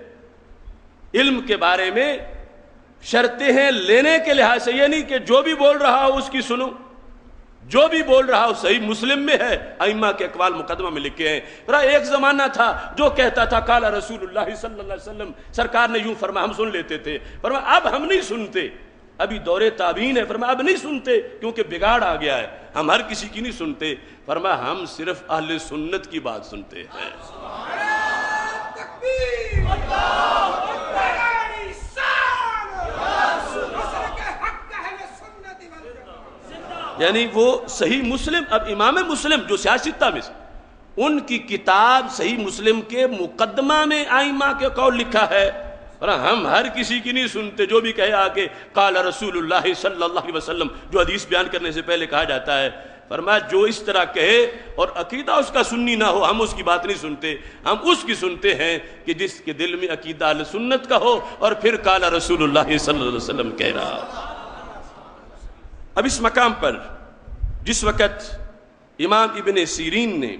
علم کے بارے میں شرطیں ہیں لینے کے لحاظ سے، یہ نہیں کہ جو بھی بول رہا ہو اس کی سنو، جو بھی بول رہا ہو۔ صحیح مسلم میں ہے، ائمہ کے اقوال مقدمہ میں لکھے ہیں۔ ایک زمانہ تھا جو کہتا تھا قال رسول اللہ صلی اللہ علیہ وسلم، سرکار نے یوں فرمایا، ہم سن لیتے تھے۔ فرمایا اب ہم نہیں سنتے، ابھی دور تابعین ہے، فرمایا اب نہیں سنتے کیونکہ بگاڑ آ گیا ہے، ہم ہر کسی کی نہیں سنتے۔ فرمایا ہم صرف اہل سنت کی بات سنتے ہیں۔ یعنی وہ صحیح مسلم، اب امام مسلم جو سیاستہ میں سے، ان کی کتاب صحیح مسلم کے مقدمہ میں ائمہ کے قول لکھا ہے، اور ہم ہر کسی کی نہیں سنتے، جو بھی کہے آگے قال رسول اللہ صلی اللہ علیہ وسلم، جو حدیث بیان کرنے سے پہلے کہا جاتا ہے۔ فرمایا جو اس طرح کہے اور عقیدہ اس کا سنی نہ ہو، ہم اس کی بات نہیں سنتے، ہم اس کی سنتے ہیں کہ جس کے دل میں عقیدہ اہل سنت کا ہو اور پھر قال رسول اللہ صلی اللہ علیہ وسلم کہہ رہا۔ اب اس مقام پر جس وقت امام ابن سیرین نے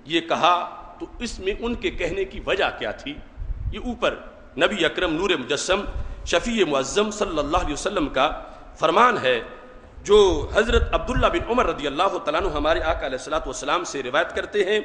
یہ کہا تو اس میں ان کے کہنے کی وجہ کیا تھی؟ یہ اوپر نبی اکرم نور مجسم شفیع معظم صلی اللہ علیہ وسلم کا فرمان ہے جو حضرت عبداللہ بن عمر رضی اللہ تعالیٰ عنہ ہمارے آقا علیہ الصلوۃ والسلام سے روایت کرتے ہیں،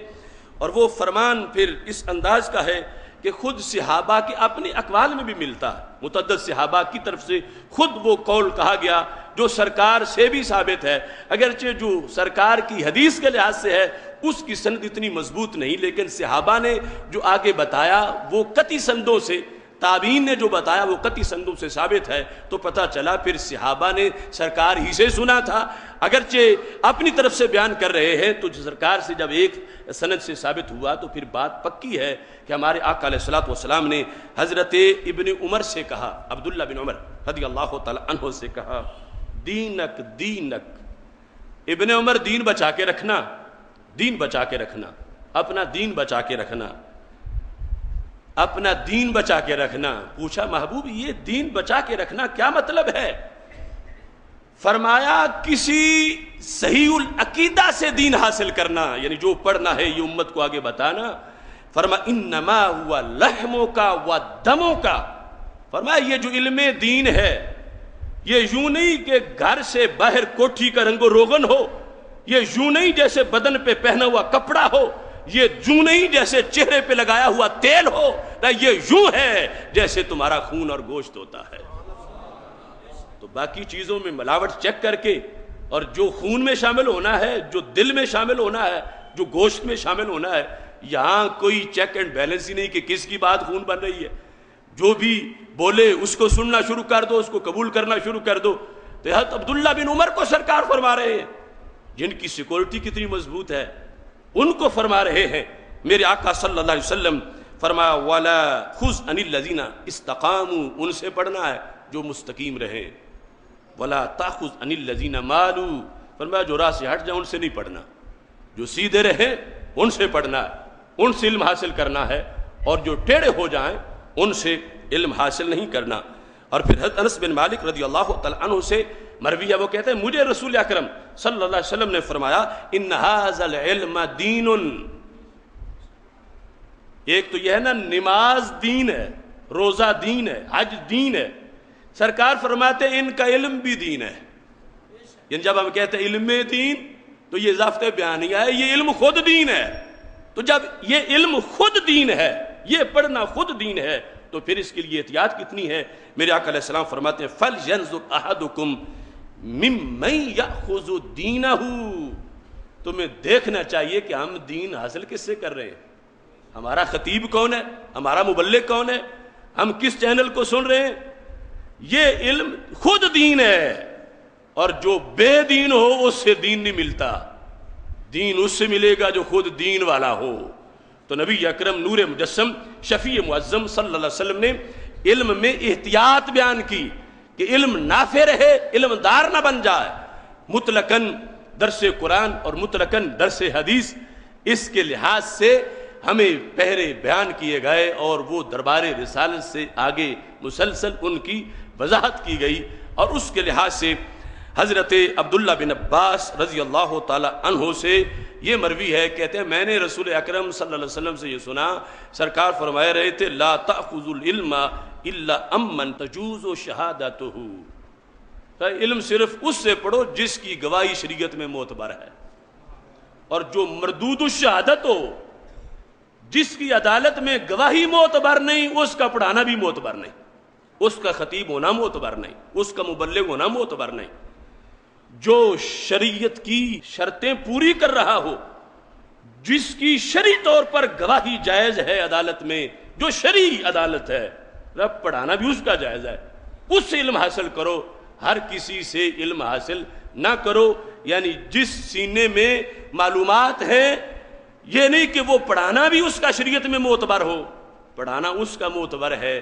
اور وہ فرمان پھر اس انداز کا ہے کہ خود صحابہ کے اپنے اقوال میں بھی ملتا ہے، متعدد صحابہ کی طرف سے خود وہ قول کہا گیا جو سرکار سے بھی ثابت ہے، اگرچہ جو سرکار کی حدیث کے لحاظ سے ہے اس کی سند اتنی مضبوط نہیں، لیکن صحابہ نے جو آگے بتایا وہ قطعی سندوں سے، تابعین نے جو بتایا وہ قطعی سندوں سے ثابت ہے، تو پتہ چلا پھر صحابہ نے سرکار ہی سے سنا تھا، اگرچہ اپنی طرف سے بیان کر رہے ہیں، تو سرکار سے جب ایک سند سے ثابت ہوا تو پھر بات پکی ہے کہ ہمارے آقا علیہ الصلوۃ والسلام نے حضرت ابن عمر سے کہا، عبداللہ بن عمر رضی اللہ تعالی عنہ سے کہا دینک دینک، ابن عمر دین بچا کے رکھنا، دین بچا کے رکھنا، اپنا دین بچا کے رکھنا، اپنا دین بچا کے رکھنا۔ پوچھا محبوب یہ دین بچا کے رکھنا کیا مطلب ہے؟ فرمایا کسی صحیح العقیدہ سے دین حاصل کرنا، یعنی جو پڑھنا ہے یہ امت کو آگے بتانا۔ فرمایا انما ہوا لحموں کا و دموں کا، فرمایا یہ جو علم دین ہے یہ یوں نہیں کہ گھر سے باہر کوٹھی کا رنگ و روغن ہو، یہ یوں نہیں جیسے بدن پہ پہنا ہوا کپڑا ہو، یہ یوں نہیں جیسے چہرے پہ لگایا ہوا تیل ہو، نہ یہ یوں ہے جیسے تمہارا خون اور گوشت ہوتا ہے۔ تو باقی چیزوں میں ملاوٹ چیک کر کے، اور جو خون میں شامل ہونا ہے، جو دل میں شامل ہونا ہے، جو گوشت میں شامل ہونا ہے، یہاں کوئی چیک اینڈ بیلنس ہی نہیں کہ کس کی بات خون بن رہی ہے، جو بھی بولے اس کو سننا شروع کر دو، اس کو قبول کرنا شروع کر دو۔ تو حضرت عبداللہ بن عمر کو سرکار فرما رہے ہیں، جن کی سیکورٹی کتنی مضبوط ہے، ان کو فرما رہے ہیں میرے آقا صلی اللہ علیہ وسلم۔ فرمایا وَلَا خُذْ عَنِ الَّذِينَ اسْتَقَامُوا، ان سے پڑھنا ہے جو مستقیم رہیں، وَلَا تَأْخُذْ عَنِ الَّذِينَ مَالُوا، فرمایا جو راہ سے ہٹ جائیں ان سے نہیں پڑھنا، جو سیدھے رہیں ان سے پڑھنا ہے، ان سے علم حاصل کرنا ہے، اور جو ٹیڑھے ہو جائیں ان سے علم حاصل نہیں کرنا۔ اور پھر حضرت انس بن مالک رضی اللہ تعالیٰ عنہ سے مروی ہے، وہ کہتے ہیں مجھے رسول اکرم صلی اللہ علیہ وسلم نے فرمایا ان ھذا العلم دین، ایک تو یہ ہے نا نماز دین ہے، روزہ دین ہے، حج دین ہے، سرکار فرماتے ہیں ان کا علم بھی دین ہے۔ یعنی جب ہم کہتے ہیں علم دین تو یہ ضابطۂ بیانیہ ہے، یہ علم خود دین ہے۔ تو جب یہ علم خود دین ہے، یہ پڑھنا خود دین ہے، تو پھر اس کے لیے احتیاط کتنی ہے۔ میرے آقا علیہ السلام فرماتے ہیں فَلْيَنْظُرْ أَحَدُكُمْ مِمَّنْ يَأْخُذُ دِينَهُ، تمہیں دیکھنا چاہیے کہ ہم دین حاصل کس سے کر رہے ہیں، ہمارا خطیب کون ہے، ہمارا مبلغ کون ہے، ہم کس چینل کو سن رہے ہیں۔ یہ علم خود دین ہے، اور جو بے دین ہو اس سے دین نہیں ملتا، دین اس سے ملے گا جو خود دین والا ہو۔ تو نبی اکرم نور مجسم شفیع معظم صلی اللہ علیہ وسلم نے علم میں احتیاط بیان کی کہ علم نافع رہے، علم دار نہ بن جائے۔ مطلقاً درس قرآن اور مطلقاً درس حدیث اس کے لحاظ سے ہمیں پہرے بیان کیے گئے، اور وہ دربار رسالت سے آگے مسلسل ان کی وضاحت کی گئی۔ اور اس کے لحاظ سے حضرت عبداللہ بن عباس رضی اللہ تعالی عنہ سے یہ مروی ہے، کہتے ہیں میں نے رسول اکرم صلی اللہ علیہ وسلم سے یہ سنا، سرکار فرمائے رہے تھے لا تأخذوا العلم الا امن تجوز شہادتہ، علم صرف اس سے پڑھو جس کی گواہی شریعت میں معتبر ہے، اور جو مردود الشہادت ہو، جس کی عدالت میں گواہی معتبر نہیں، اس کا پڑھانا بھی معتبر نہیں، اس کا خطیب ہونا معتبر نہیں، اس کا مبلغ ہونا معتبر نہیں۔ جو شریعت کی شرطیں پوری کر رہا ہو، جس کی شرعی طور پر گواہی جائز ہے عدالت میں، جو شرعی عدالت ہے، رب پڑھانا بھی اس کا جائز ہے، اس سے علم حاصل کرو، ہر کسی سے علم حاصل نہ کرو۔ یعنی جس سینے میں معلومات ہیں، یہ نہیں کہ وہ پڑھانا بھی اس کا شریعت میں معتبر ہو، پڑھانا اس کا معتبر ہے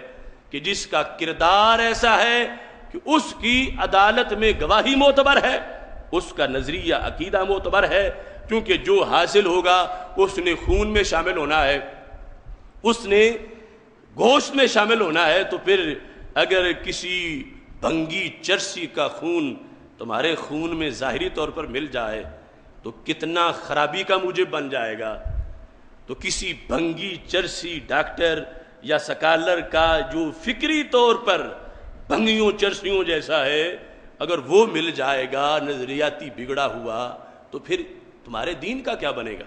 کہ جس کا کردار ایسا ہے کہ اس کی عدالت میں گواہی معتبر ہے، اس کا نظریہ عقیدہ معتبر ہے، کیونکہ جو حاصل ہوگا اس نے خون میں شامل ہونا ہے، اس نے گوشت میں شامل ہونا ہے۔ تو پھر اگر کسی بھنگی چرسی کا خون تمہارے خون میں ظاہری طور پر مل جائے تو کتنا خرابی کا موجب بن جائے گا۔ تو کسی بھنگی چرسی ڈاکٹر یا سکالر کا جو فکری طور پر بھنگیوں چرسیوں جیسا ہے، اگر وہ مل جائے گا نظریاتی بگڑا ہوا، تو پھر تمہارے دین کا کیا بنے گا۔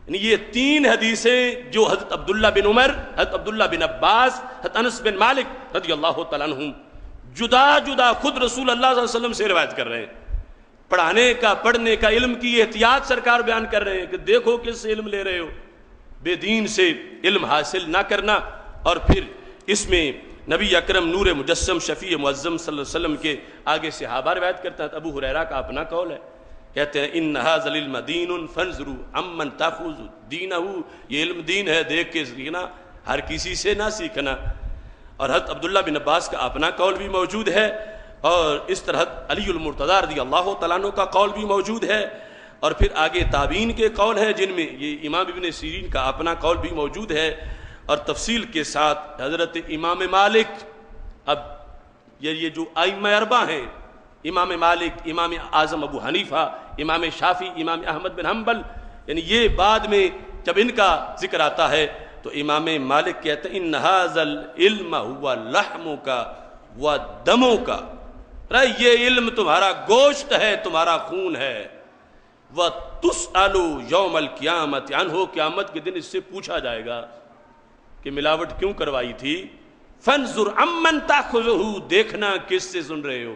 یعنی یہ تین حدیثیں جو حضرت عبداللہ بن عمر، حضرت عبداللہ بن عباس، حضرت انس بن مالک رضی اللہ تعالیٰ عنہم جدا جدا خود رسول اللہ صلی اللہ علیہ وسلم سے روایت کر رہے ہیں، پڑھانے کا، پڑھنے کا، علم کی احتیاط سرکار بیان کر رہے ہیں کہ دیکھو کس سے علم لے رہے ہو، بے دین سے علم حاصل نہ کرنا۔ اور پھر اس میں نبی اکرم نور مجسم شفیع معظم صلی اللہ علیہ وسلم کے آگے صحابہ روایت کرتا ہے، ابو ہریرہ کا اپنا قول ہے، کہتے ہیں ان ھذا العلم دین فانظروا عمن تاخذ دینہ، یہ علم دین ہے، دیکھ کے سیکھنا، ہر کسی سے نہ سیکھنا۔ اور حضرت عبداللہ بن عباس کا اپنا قول بھی موجود ہے، اور اس طرح علی المرتضیٰ رضی اللہ تعالیٰ عنہ کا قول بھی موجود ہے، اور پھر آگے تابعین کے قول ہیں جن میں یہ امام ابن سیرین کا اپنا قول بھی موجود ہے، اور تفصیل کے ساتھ حضرت امام مالک، اب یہ جو ائمہ اربعہ ہیں، امام مالک، امام اعظم ابو حنیفہ، امام شافعی، امام احمد بن حنبل، یعنی یہ بعد میں جب ان کا ذکر آتا ہے تو امام مالک کہتے ہیں ان ھذا العلم هو لحمک و دمک، یہ علم تمہارا گوشت ہے، تمہارا خون ہے، وَتُسْأَلُ يَوْمَ الْقِيَامَةِ عَنْهُ، قیامت کے دن اس سے پوچھا جائے گا کہ ملاوٹ کیوں کروائی تھی۔ فَانْظُرْ عَمَّنْ تَأْخُذُهُ، دیکھنا کس سے سن رہے ہو،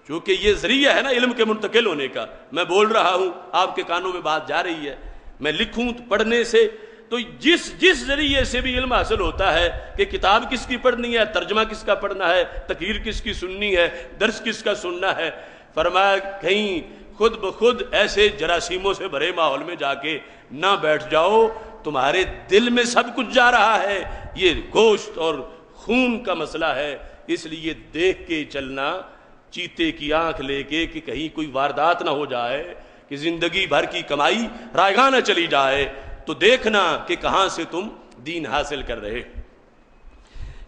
چونکہ یہ ذریعہ ہے نا علم کے منتقل ہونے کا۔ میں بول رہا ہوں، آپ کے کانوں میں بات جا رہی ہے، میں لکھوں پڑھنے سے، تو جس ذریعے سے بھی علم حاصل ہوتا ہے کہ کتاب کس کی پڑھنی ہے، ترجمہ کس کا پڑھنا ہے، تقریر کس کی سننی ہے، درس کس کا سننا ہے، فرمایا کہیں خود بخود ایسے جراثیموں سے بھرے ماحول میں جا کے نہ بیٹھ جاؤ، تمہارے دل میں سب کچھ جا رہا ہے، یہ گوشت اور خون کا مسئلہ ہے، اس لیے دیکھ کے چلنا، چیتے کی آنکھ لے کے کہ کہیں کوئی واردات نہ ہو جائے، کہ زندگی بھر کی کمائی رائگانہ چلی جائے تو دیکھنا کہ کہاں سے تم دین حاصل کر رہے۔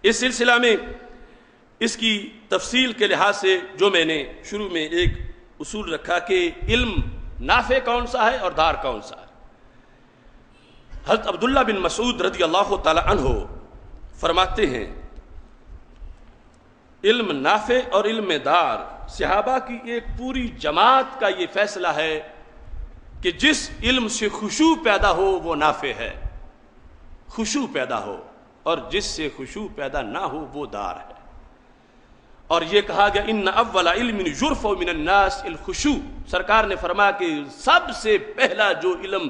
اس سلسلہ میں اس کی تفصیل کے لحاظ سے جو میں نے شروع میں ایک اصول رکھا کہ علم نافع کون سا ہے اور دار کون سا ہے۔ حضرت عبداللہ بن مسعود رضی اللہ تعالی عنہ فرماتے ہیں علم نافع اور علم دار صحابہ کی ایک پوری جماعت کا یہ فیصلہ ہے کہ جس علم سے خشوع پیدا ہو وہ نافع ہے، خشوع پیدا ہو، اور جس سے خشوع پیدا نہ ہو وہ دار ہے۔ اور یہ کہا گیا ان اول علم یرفع من الناس الخشوع، سرکار نے فرمایا کہ سب سے پہلا جو علم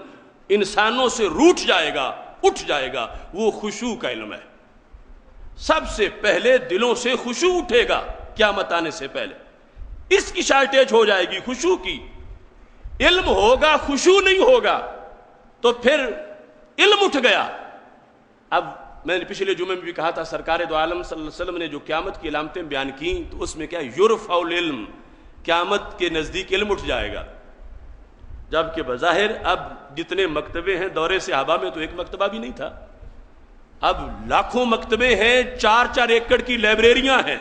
انسانوں سے روٹ جائے گا، اٹھ جائے گا، وہ خشوع کا علم ہے۔ سب سے پہلے دلوں سے خشوع اٹھے گا قیامت آنے سے پہلے، اس کی شارٹیج ہو جائے گی خشوع کی۔ علم ہوگا خشوع نہیں ہوگا تو پھر علم اٹھ گیا۔ اب میں نے پچھلے جمعے میں بھی کہا تھا سرکار دو عالم صلی اللہ علیہ وسلم نے جو قیامت کی علامتیں بیان کی تو اس میں کیا یرفع العلم، قیامت کے نزدیک علم اٹھ جائے گا، جبکہ بظاہر اب جتنے مکتبے ہیں دور صحابہ میں تو ایک مکتبہ بھی نہیں تھا، اب لاکھوں مکتبے ہیں، 4-4 ایکڑ کی لائبریریاں ہیں،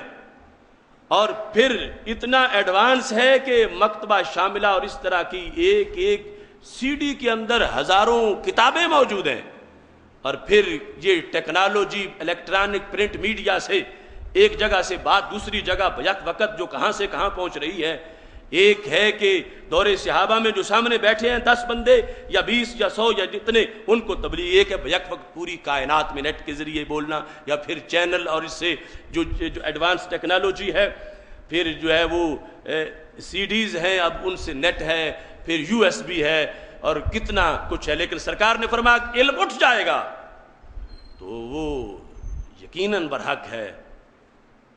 اور پھر اتنا ایڈوانس ہے کہ مکتبہ شاملہ اور اس طرح کی ایک ایک سی ڈی کے اندر ہزاروں کتابیں موجود ہیں۔ اور پھر یہ ٹیکنالوجی الیکٹرانک پرنٹ میڈیا سے ایک جگہ سے بات دوسری جگہ بیک وقت جو کہاں سے کہاں پہنچ رہی ہے۔ ایک ہے کہ دور صحابہ میں جو سامنے بیٹھے ہیں 10 بندے یا 20 یا 100 یا جتنے، ان کو تبلیغ ایک ہے بیک وقت پوری کائنات میں نیٹ کے ذریعے بولنا، یا پھر چینل اور اس سے جو ایڈوانس ٹیکنالوجی ہے، پھر جو ہے وہ سی ڈیز ہیں، اب ان سے نیٹ ہے، پھر یو ایس بی ہے اور کتنا کچھ ہے۔ لیکن سرکار نے فرمایا علم اٹھ جائے گا تو وہ یقیناً برحق ہے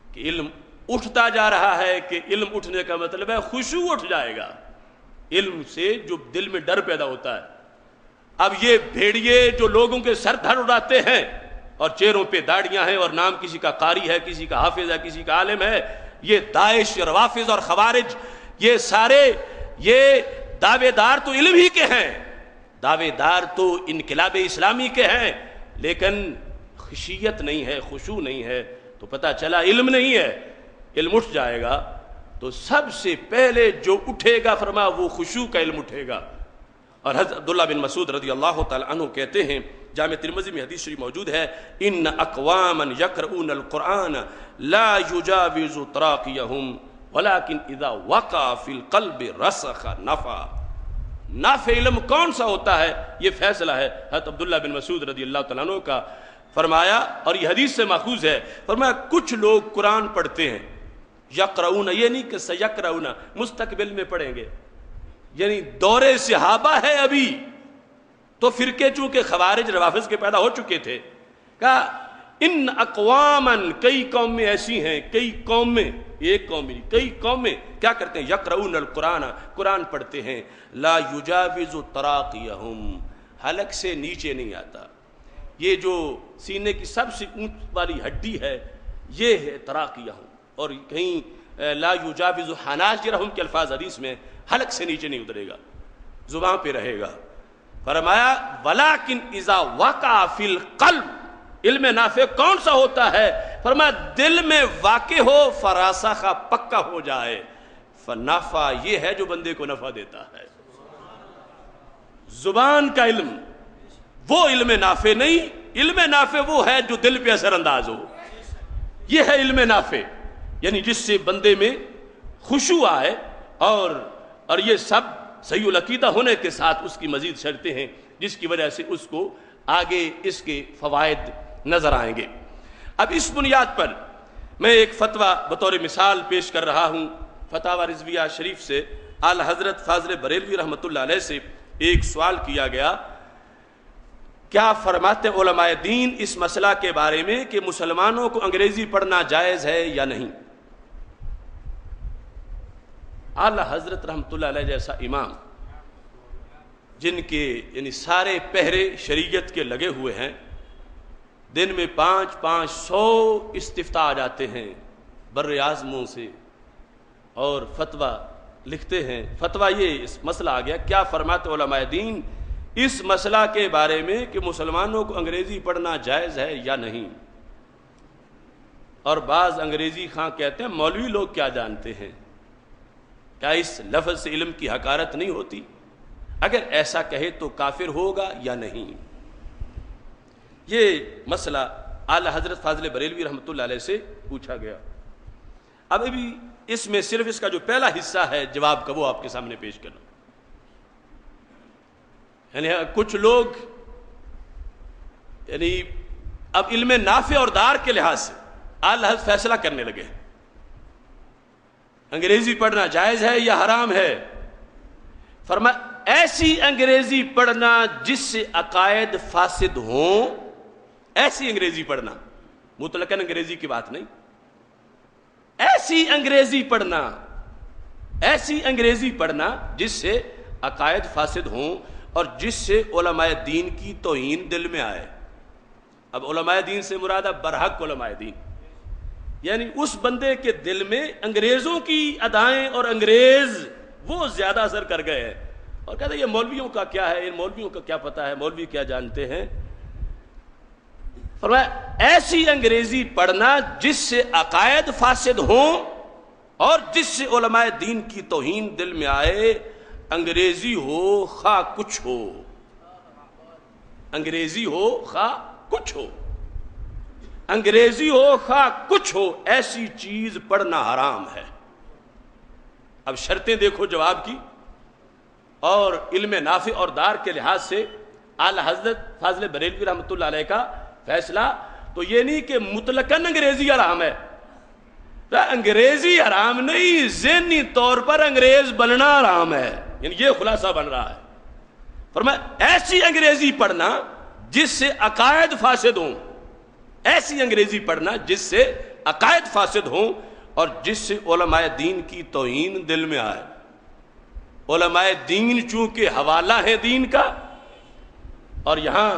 کہ علم اٹھتا جا رہا ہے، کہ علم اٹھنے کا مطلب ہے خشوع اٹھ جائے گا، علم سے جو دل میں ڈر پیدا ہوتا ہے۔ اب یہ بھیڑیے جو لوگوں کے سر دھڑ اڑاتے ہیں اور چہروں پہ داڑیاں ہیں اور نام کسی کا قاری ہے، کسی کا حافظ ہے، کسی کا عالم ہے، یہ داعش، روافظ اور خوارج، یہ سارے یہ دعوے دار تو علم ہی کے ہیں، دعوے دار تو انقلاب اسلامی کے ہیں، لیکن خشیت نہیں ہے، خشوع نہیں ہے، تو پتہ چلا علم نہیں ہے۔ علم اٹھ جائے گا تو سب سے پہلے جو اٹھے گا فرمایا وہ خشوع کا علم اٹھے گا۔ اور حضرت عبداللہ بن مسعود رضی اللہ تعالی عنہ کہتے ہیں، جامع ترمذی میں حدیث شریف موجود ہے، ان اقواما یقرؤون القرآن لا یجاوز تراقیہم ولکن اذا وقع فی القلب رسخ نفع۔ نافع علم کون سا ہوتا ہے یہ فیصلہ ہے حضرت عبداللہ بن مسعود رضی اللہ تعالیٰ عنہ کا۔ فرمایا، اور یہ حدیث سے ماخوذ ہے، فرمایا کچھ لوگ قرآن پڑھتے ہیں، یقرؤون، یہ نہیں کہ سیقرؤون، مستقبل میں پڑھیں گے، یعنی دور صحابہ ہے ابھی تو فرقے چونکہ خوارج روافظ کے پیدا ہو چکے تھے، کہا ان اقوامن، کئی قومیں ایسی ہیں، کئی قومیں، ایک قوم نہیں، کئی قومیں کیا کرتے ہیں، یقرؤون القرآن، قرآن پڑھتے ہیں، لا یجاوز تراقیہم، حلق سے نیچے نہیں آتا۔ یہ جو سینے کی سب سے اونچ والی ہڈی ہے یہ ہے تراقیہم، اور کہیں لا یجاوز حناجرہم کے الفاظ حدیث میں، حلق سے نیچے نہیں اترے گا، زبان پہ رہے گا۔ فرمایا ولیکن اذا وقع فی القلب، علم نافع کون سا ہوتا ہے؟ فرمایا دل میں واقع ہو، فراسخہ پکا ہو جائے، فنافع یہ ہے جو بندے کو نفع دیتا ہے۔ زبان کا علم وہ علم نافع نہیں، علم نافع وہ ہے جو دل پہ اثر انداز ہو، یہ ہے علم نافع، یعنی جس سے بندے میں خشوع آئے، اور یہ سب صحیح العقیدہ ہونے کے ساتھ اس کی مزید شرطیں ہیں جس کی وجہ سے اس کو آگے اس کے فوائد نظر آئیں گے۔ اب اس بنیاد پر میں ایک فتویٰ بطور مثال پیش کر رہا ہوں، فتاوی رضویہ شریف سے اعلی حضرت فاضل بریلوی رحمۃ اللہ علیہ سے ایک سوال کیا گیا، کیا فرماتے علماء دین اس مسئلہ کے بارے میں کہ مسلمانوں کو انگریزی پڑھنا جائز ہے یا نہیں؟ اعلی حضرت رحمۃ اللہ علیہ جیسا امام جن کے یعنی سارے پہرے شریعت کے لگے ہوئے ہیں، دن میں 500 استفتاء آ جاتے ہیں بر اعظموں سے، اور فتویٰ لکھتے ہیں فتویٰ یہ اس مسئلہ آ گیا، کیا فرماتے علماء دین اس مسئلہ کے بارے میں کہ مسلمانوں کو انگریزی پڑھنا جائز ہے یا نہیں؟ اور بعض انگریزی خواں کہتے ہیں مولوی لوگ کیا جانتے ہیں، کیا اس لفظ سے علم کی حقارت نہیں ہوتی؟ اگر ایسا کہے تو کافر ہوگا یا نہیں؟ یہ مسئلہ اعلی حضرت فاضل بریلوی رحمۃ اللہ علیہ سے پوچھا گیا۔ اب ابھی اس میں صرف اس کا جو پہلا حصہ ہے جواب کا وہ آپ کے سامنے پیش کرنا۔ یعنی کچھ لوگ اب علم نافع اور دار کے لحاظ سے اعلی حضرت فیصلہ کرنے لگے انگریزی پڑھنا جائز ہے یا حرام ہے۔ فرمایا ایسی انگریزی پڑھنا جس سے عقائد فاسد ہوں، ایسی انگریزی پڑھنا، مطلقاً انگریزی کی بات نہیں، ایسی انگریزی پڑھنا جس سے عقائد فاسد ہوں اور جس سے علماء دین کی توہین دل میں آئے۔ اب علماء دین سے مراد برحق علماء دین، یعنی اس بندے کے دل میں انگریزوں کی ادائیں اور انگریز وہ زیادہ اثر کر گئے ہیں، اور کہتے ہیں یہ مولویوں کا کیا ہے، ان مولویوں کا کیا پتہ ہے، مولوی کیا جانتے ہیں۔ فرمایا ایسی انگریزی پڑھنا جس سے عقائد فاسد ہوں اور جس سے علماء دین کی توہین دل میں آئے، انگریزی ہو خواہ کچھ ہو، انگریزی ہو خواہ کچھ ہو، انگریزی ہو خواہ کچھ ہو، ایسی چیز پڑھنا حرام ہے۔ اب شرطیں دیکھو جواب کی، اور علم نافع اور دار کے لحاظ سے اعلی حضرت فاضل بریلوی رحمۃ اللہ علیہ کا فیصلہ تو یہ نہیں کہ مطلقاً انگریزی حرام ہے، انگریزی حرام نہیں، ذہنی طور پر انگریز بننا حرام ہے، یعنی یہ خلاصہ بن رہا ہے۔ فرمایا ایسی انگریزی پڑھنا جس سے عقائد فاسد ہوں، ایسی انگریزی پڑھنا جس سے عقائد فاسد ہوں اور جس سے علماء دین کی توہین دل میں آئے۔ علماء دین چونکہ حوالہ ہے دین کا، اور یہاں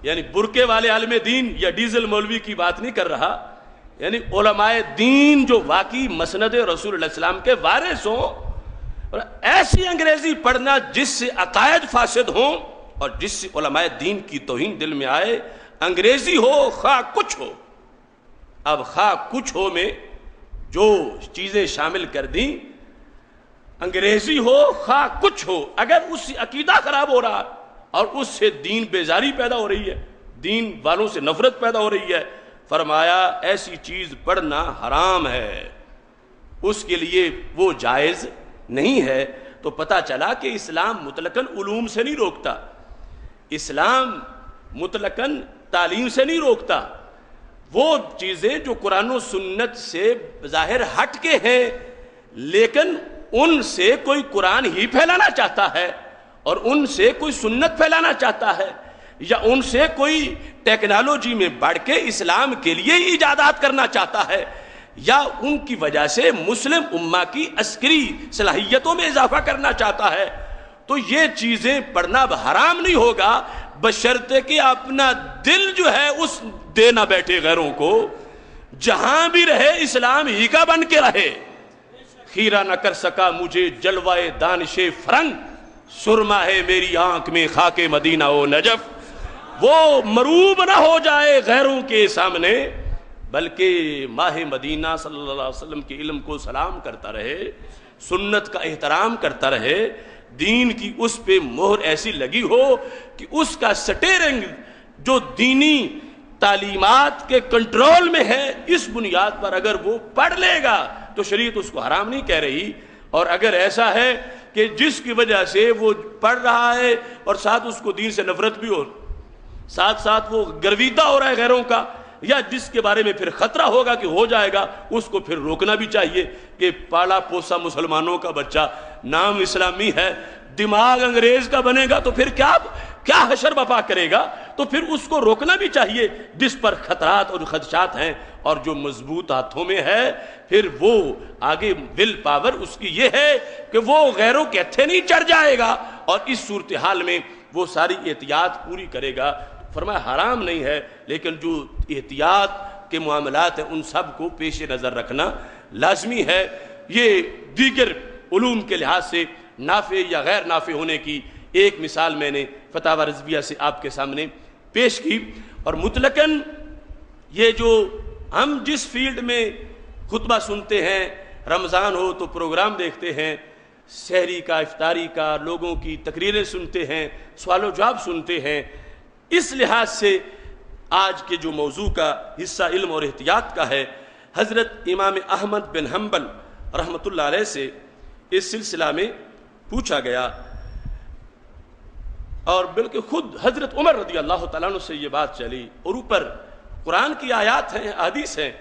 یعنی برقے والے عالم دین یا ڈیزل مولوی کی بات نہیں کر رہا، یعنی علماء دین جو واقعی مسند رسول اللہ علیہ السلام کے وارث ہوں، اور ایسی انگریزی پڑھنا جس سے عقائد فاسد ہوں اور جس سے علماء دین کی توہین دل میں آئے، انگریزی ہو خواہ کچھ ہو۔ اب خواہ کچھ ہو میں جو چیزیں شامل کر دیں، انگریزی ہو خواہ کچھ ہو، اگر اس سے عقیدہ خراب ہو رہا اور اس سے دین بیزاری پیدا ہو رہی ہے، دین والوں سے نفرت پیدا ہو رہی ہے، فرمایا ایسی چیز پڑھنا حرام ہے، اس کے لیے وہ جائز نہیں ہے۔ تو پتہ چلا کہ اسلام مطلقاً علوم سے نہیں روکتا، اسلام مطلقاً تعلیم سے نہیں روکتا، وہ چیزیں جو قرآن و سنت سے ظاہر ہٹ کے ہیں لیکن ان سے کوئی قرآن ہی پھیلانا چاہتا ہے اور ان سے کوئی سنت پھیلانا چاہتا ہے، یا ان سے کوئی ٹیکنالوجی میں بڑھ کے اسلام کے لیے ایجادات کرنا چاہتا ہے، یا ان کی وجہ سے مسلم امہ کی عسکری صلاحیتوں میں اضافہ کرنا چاہتا ہے، تو یہ چیزیں پڑھنا حرام نہیں ہوگا، بشرطے کہ اپنا دل جو ہے اس دے نہ بیٹھے غیروں کو، جہاں بھی رہے اسلام ہی کا بن کے رہے۔ خیرہ نہ کر سکا مجھے جلوائے دانش فرنگ، سرما ہے میری آنکھ میں خاک مدینہ و نجف، وہ مروب نہ ہو جائے غیروں کے سامنے بلکہ ماہ مدینہ صلی اللہ علیہ وسلم کے علم کو سلام کرتا رہے، سنت کا احترام کرتا رہے، دین کی اس پہ مہر ایسی لگی ہو کہ اس کا سٹیرنگ جو دینی تعلیمات کے کنٹرول میں ہے، اس بنیاد پر اگر وہ پڑھ لے گا تو شریعت اس کو حرام نہیں کہہ رہی۔ اور اگر ایسا ہے کہ جس کی وجہ سے وہ پڑھ رہا ہے اور ساتھ اس کو دین سے نفرت بھی ہو، ساتھ ساتھ وہ گرویدہ ہو رہا ہے غیروں کا، یا جس کے بارے میں پھر خطرہ ہوگا کہ ہو جائے گا، اس کو پھر روکنا بھی چاہیے کہ پالا پوسا مسلمانوں کا بچہ، نام اسلامی ہے، دماغ انگریز کا بنے گا تو پھر کیا حشر بپا کرے گا، تو پھر اس کو روکنا بھی چاہیے جس پر خطرات اور خدشات ہیں، اور جو مضبوط ہاتھوں میں ہے پھر وہ آگے ول پاور اس کی یہ ہے کہ وہ غیروں کے ہتھے نہیں چڑھ جائے گا، اور اس صورتحال میں وہ ساری احتیاط پوری کرے گا۔ فرمایا حرام نہیں ہے، لیکن جو احتیاط کے معاملات ہیں ان سب کو پیش نظر رکھنا لازمی ہے۔ یہ دیگر علوم کے لحاظ سے نافع یا غیر نافع ہونے کی ایک مثال میں نے فتاوی رضویہ سے آپ کے سامنے پیش کی. اور مطلقاً یہ جو ہم جس فیلڈ میں خطبہ سنتے ہیں، رمضان ہو تو پروگرام دیکھتے ہیں، سحری کا، افطاری کا، لوگوں کی تقریریں سنتے ہیں، سوال و جواب سنتے ہیں، اس لحاظ سے آج کے جو موضوع کا حصہ علم اور احتیاط کا ہے، حضرت امام احمد بن حنبل رحمۃ اللہ علیہ سے اس سلسلہ میں پوچھا گیا، اور بلکہ خود حضرت عمر رضی اللہ تعالیٰ عنہ سے یہ بات چلی، اور اوپر قرآن کی آیات ہیں، احادیث ہیں.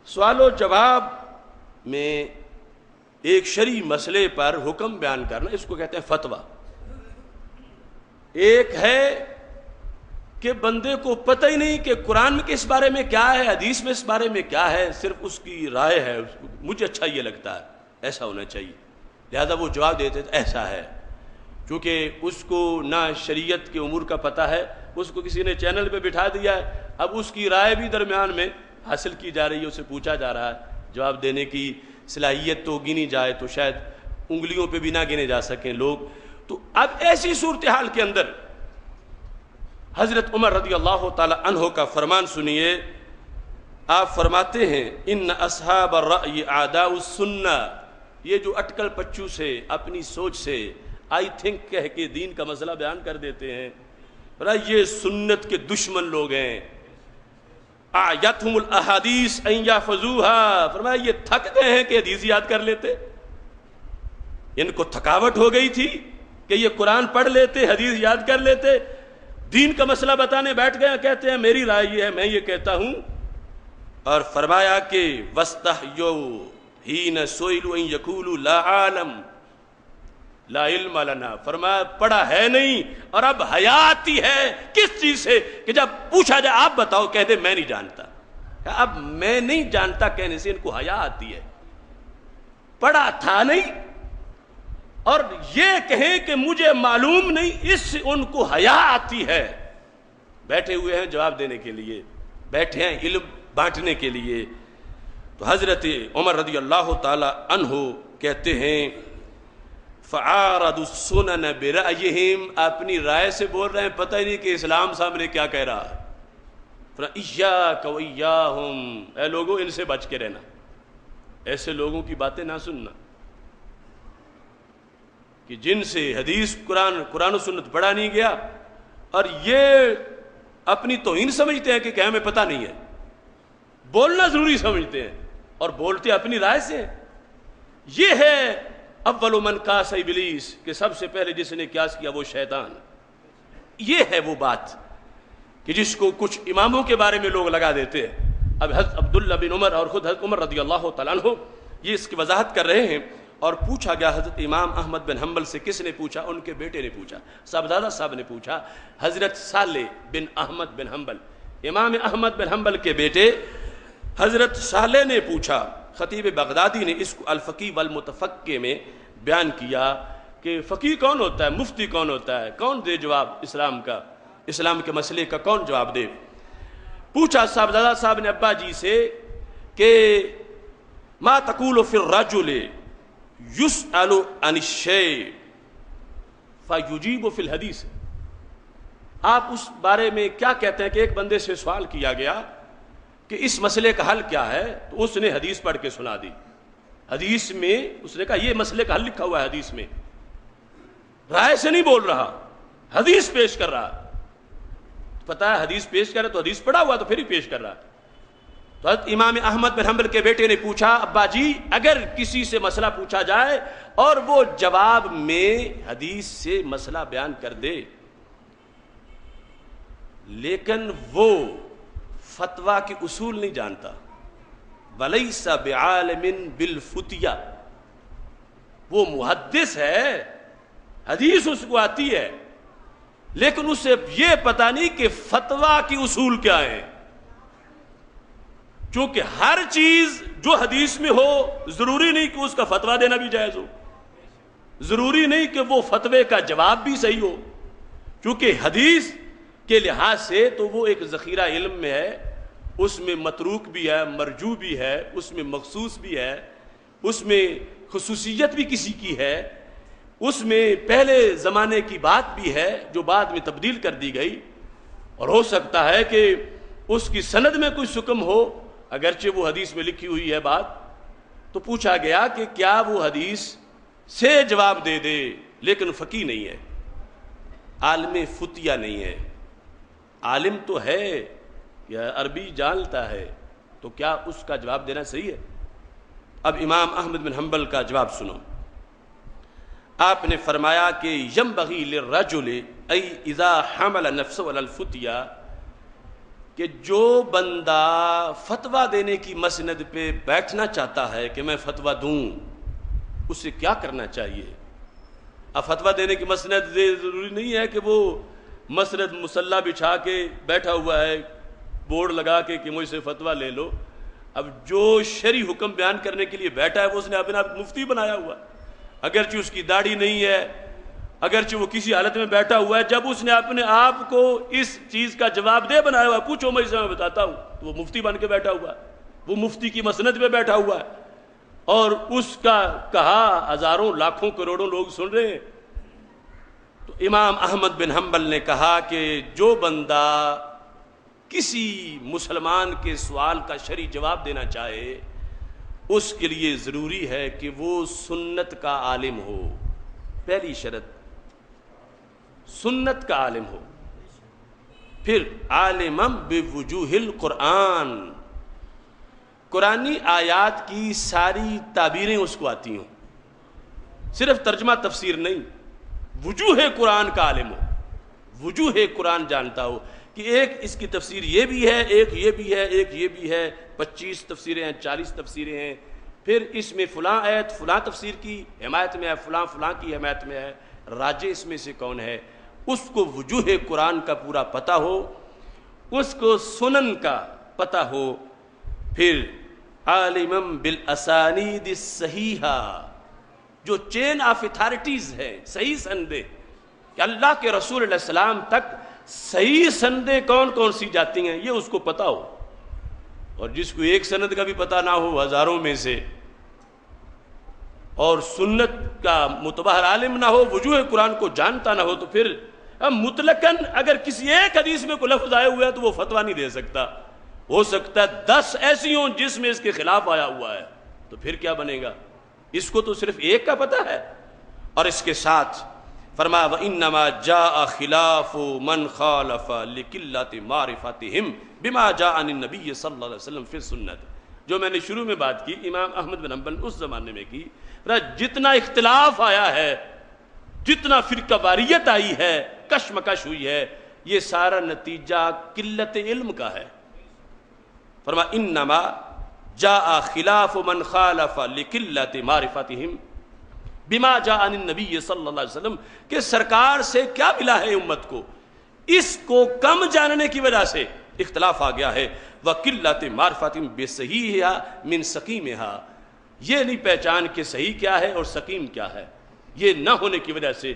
سوال و جواب میں ایک شرعی مسئلے پر حکم بیان کرنا، اس کو کہتے ہیں فتویٰ. ایک ہے کہ بندے کو پتہ ہی نہیں کہ قرآن میں کس بارے میں کیا ہے، حدیث میں اس بارے میں کیا ہے، صرف اس کی رائے ہے، مجھے اچھا یہ لگتا ہے، ایسا ہونا چاہیے، لہذا وہ جواب دیتے تو ایسا ہے. چونکہ اس کو نہ شریعت کے امور کا پتہ ہے، اس کو کسی نے چینل پہ بٹھا دیا ہے، اب اس کی رائے بھی درمیان میں حاصل کی جا رہی ہے، اسے پوچھا جا رہا ہے، جواب دینے کی صلاحیت تو گنی جائے تو شاید انگلیوں پہ بھی نہ گنے جا سکیں لوگ. تو اب ایسی صورتحال کے اندر حضرت عمر رضی اللہ تعالی عنہ کا فرمان سنیے. آپ فرماتے ہیں ان اصحاب الرأی اعداء السنہ، یہ جو اٹکل پچو سے اپنی سوچ سے آئی تھنک کہہ کے دین کا مسئلہ بیان کر دیتے ہیں، یہ سنت کے دشمن لوگ ہیں. اعیتہم الاحادیث ان یحفظوها، فرمایا یہ تھک گئے ہیں کہ حدیث یاد کر لیتے، ان کو تھکاوٹ ہو گئی تھی کہ یہ قرآن پڑھ لیتے، حدیث یاد کر لیتے، دین کا مسئلہ بتانے بیٹھ گئے، کہتے ہیں میری رائے یہ ہے، میں یہ کہتا ہوں. اور فرمایا کہ وَاسْتَحْيَوْا حِينَ سُئِلُوا أَن يَقُولُوا لَا عَالَمْ لا علم لنا، فرمایا پڑھا ہے نہیں، اور اب حیا آتی ہے کس چیز سے کہ جب پوچھا جائے آپ بتاؤ، کہہ دے میں نہیں جانتا. اب میں نہیں جانتا کہنے سے ان کو حیا آتی ہے، پڑھا تھا نہیں، اور یہ کہیں کہ مجھے معلوم نہیں، اس سے ان کو حیا آتی ہے. بیٹھے ہوئے ہیں جواب دینے کے لیے، بیٹھے ہیں علم بانٹنے کے لیے. تو حضرت عمر رضی اللہ تعالی عنہ کہتے ہیں فعارضوا السنن برأیہم، اپنی رائے سے بول رہے ہیں، پتہ ہی نہیں کہ اسلام سامنے کیا کہہ رہا ہے. فإیاک وإیاہم، اے لوگوں ان سے بچ کے رہنا، ایسے لوگوں کی باتیں نہ سننا کہ جن سے حدیث قرآن و سنت پڑھا نہیں گیا، اور یہ اپنی توہین سمجھتے ہیں کہ ہمیں پتہ نہیں ہے، بولنا ضروری سمجھتے ہیں اور بولتے اپنی رائے سے ہیں. یہ ہے اول من قاس ابلیس، کہ سب سے پہلے جس نے قیاس کیا وہ شیطان. یہ ہے وہ بات کہ جس کو کچھ اماموں کے بارے میں لوگ لگا دیتے ہیں. اب حضرت عبداللہ بن عمر اور خود حضرت عمر رضی اللہ تعالیٰ عنہ یہ اس کی وضاحت کر رہے ہیں. اور پوچھا گیا حضرت امام احمد بن حنبل سے، کس نے پوچھا؟ ان کے بیٹے نے پوچھا، صاحبزادہ صاحب نے پوچھا. حضرت صالح بن احمد بن حنبل، امام احمد بن حنبل کے بیٹے حضرت صالح نے پوچھا. خطیب بغدادی نے اس کو الفقی والمتفقہ میں بیان کیا کہ فقیہ کون ہوتا ہے، مفتی کون ہوتا ہے، کون دے جواب اسلام کا، اسلام کے مسئلے کا کون جواب دے. پوچھا صاحبزادہ صاحب نے ابا جی سے کہ ما تقول فی الرجل یسأل عن الشیء فیجیب فی الحدیث، آپ اس بارے میں کیا کہتے ہیں کہ ایک بندے سے سوال کیا گیا کہ اس مسئلے کا حل کیا ہے، تو اس نے حدیث پڑھ کے سنا دی. حدیث میں اس نے کہا یہ مسئلے کا حل لکھا ہوا ہے حدیث میں، رائے سے نہیں بول رہا، حدیث پیش کر رہا. پتہ ہے حدیث پیش کر رہا تو حدیث پڑھا ہوا تو پھر ہی پیش کر رہا. تو حضرت امام احمد بن حنبل کے بیٹے نے پوچھا ابا جی اگر کسی سے مسئلہ پوچھا جائے اور وہ جواب میں حدیث سے مسئلہ بیان کر دے، لیکن وہ فتویٰ کے اصول نہیں جانتا، وَلَيْسَ بِعَالِمٍ بِالْفُتْيَا، وہ محدث ہے، حدیث اس کو آتی ہے، لیکن اسے یہ پتہ نہیں کہ فتویٰ کی اصول کیا ہے. چونکہ ہر چیز جو حدیث میں ہو ضروری نہیں کہ اس کا فتویٰ دینا بھی جائز ہو، ضروری نہیں کہ وہ فتوے کا جواب بھی صحیح ہو. چونکہ حدیث کے لحاظ سے تو وہ ایک ذخیرہ علم میں ہے، اس میں متروک بھی ہے، مرجو بھی ہے، اس میں مخصوص بھی ہے، اس میں خصوصیت بھی کسی کی ہے، اس میں پہلے زمانے کی بات بھی ہے جو بعد میں تبدیل کر دی گئی، اور ہو سکتا ہے کہ اس کی سند میں کوئی سکم ہو، اگرچہ وہ حدیث میں لکھی ہوئی ہے بات۔ تو پوچھا گیا کہ کیا وہ حدیث سے جواب دے دے، لیکن فقیہ نہیں ہے، عالم فتیہ نہیں ہے، عالم تو ہے یا عربی جانتا ہے، تو کیا اس کا جواب دینا صحیح ہے؟ اب امام احمد بن حنبل کا جواب سنو۔ آپ نے فرمایا کہ ینبغی للرجل ای اذا حمل نفسه علی الفتیہ، کہ جو بندہ فتویٰ دینے کی مسند پہ بیٹھنا چاہتا ہے کہ میں فتویٰ دوں، اسے کیا کرنا چاہیے؟ اب فتویٰ دینے کی مسند ضروری نہیں ہے کہ وہ مسند مصلی بچھا کے بیٹھا ہوا ہے، بورڈ لگا کے کہ مجھ سے فتویٰ لے لو۔ اب جو شرعی حکم بیان کرنے کے لیے بیٹھا ہے وہ اس نے اپنا مفتی بنایا ہوا، اگرچہ اس کی داڑھی نہیں ہے، اگرچہ وہ کسی حالت میں بیٹھا ہوا ہے، جب اس نے اپنے آپ کو اس چیز کا جواب دہ بنایا ہوا، پوچھو میں اسے میں بتاتا ہوں، تو وہ مفتی بن کے بیٹھا ہوا ہے، وہ مفتی کی مسند پہ بیٹھا ہوا ہے، اور اس کا کہا ہزاروں لاکھوں کروڑوں لوگ سن رہے ہیں۔ تو امام احمد بن حنبل نے کہا کہ جو بندہ کسی مسلمان کے سوال کا شرعی جواب دینا چاہے، اس کے لیے ضروری ہے کہ وہ سنت کا عالم ہو، پہلی شرط سنت کا عالم ہو، پھر عالمم بوجوہ القرآن، قرآنی آیات کی ساری تعبیریں اس کو آتی ہوں، صرف ترجمہ تفسیر نہیں، وجوہ قرآن کا عالم ہو، وجوہ قرآن جانتا ہو کہ ایک اس کی تفسیر یہ بھی ہے، ایک یہ بھی ہے، ایک یہ بھی ہے، 25 تفسیریں ہیں، 40 تفسیریں ہیں، پھر اس میں فلاں آیت فلاں تفسیر کی حمایت میں ہے، فلاں فلاں کی حمایت میں ہے، راجح اس میں سے کون ہے، اس کو وجوہ قرآن کا پورا پتہ ہو، اس کو سنن کا پتہ ہو، پھر عالمم بالاسانید الصحیحہ، جو چین آف اتھارٹیز ہے، صحیح سندیں کہ اللہ کے رسول علیہ السلام تک صحیح سندیں کون کون سی جاتی ہیں، یہ اس کو پتہ ہو، اور جس کو ایک سند کا بھی پتہ نہ ہو ہزاروں میں سے، اور سنت کا متبہر عالم نہ ہو، وجوہ قرآن کو جانتا نہ ہو، تو پھر مطلقاً اگر کسی ایک حدیث میں کوئی لفظ آیا ہوا ہے تو وہ فتویٰ نہیں دے سکتا، ہو سکتا ہے 10 ایسی ہوں جس میں اس کے خلاف آیا ہوا ہے، تو پھر کیا بنے گا؟ اس کو تو صرف ایک کا پتہ ہے۔ اور اس کے ساتھ فرمایا وَإِنَّمَا جَاءَ خِلَافُ مَنْ خَالَفَ لِقِلَّةِ مَعْرِفَتِهِمْ بِمَا جَاءَ عَنِ النَّبِيِّ صلی اللہ علیہ وسلم فِي السُنَّةِ، جو میں نے شروع میں بات کی امام احمد بن حنبل اس زمانے میں کی، جتنا اختلاف آیا ہے، جتنا فرقہ واریت آئی ہے، کشمکش ہوئی ہے، یہ سارا نتیجہ قلت علم کا ہے۔ فرمایا انما جاء خلاف من خالف لقلت معرفتهم بما جاء عن النبی صلی اللہ علیہ وسلم، کہ سرکار سے کیا ملا ہے امت کو، اس کو کم جاننے کی وجہ سے اختلاف آ گیا ہے۔ وقلت معرفتهم بصحیحها من سقیمها، یہ نہیں پہچان کہ صحیح کیا ہے اور سقیم کیا ہے، یہ نہ ہونے کی وجہ سے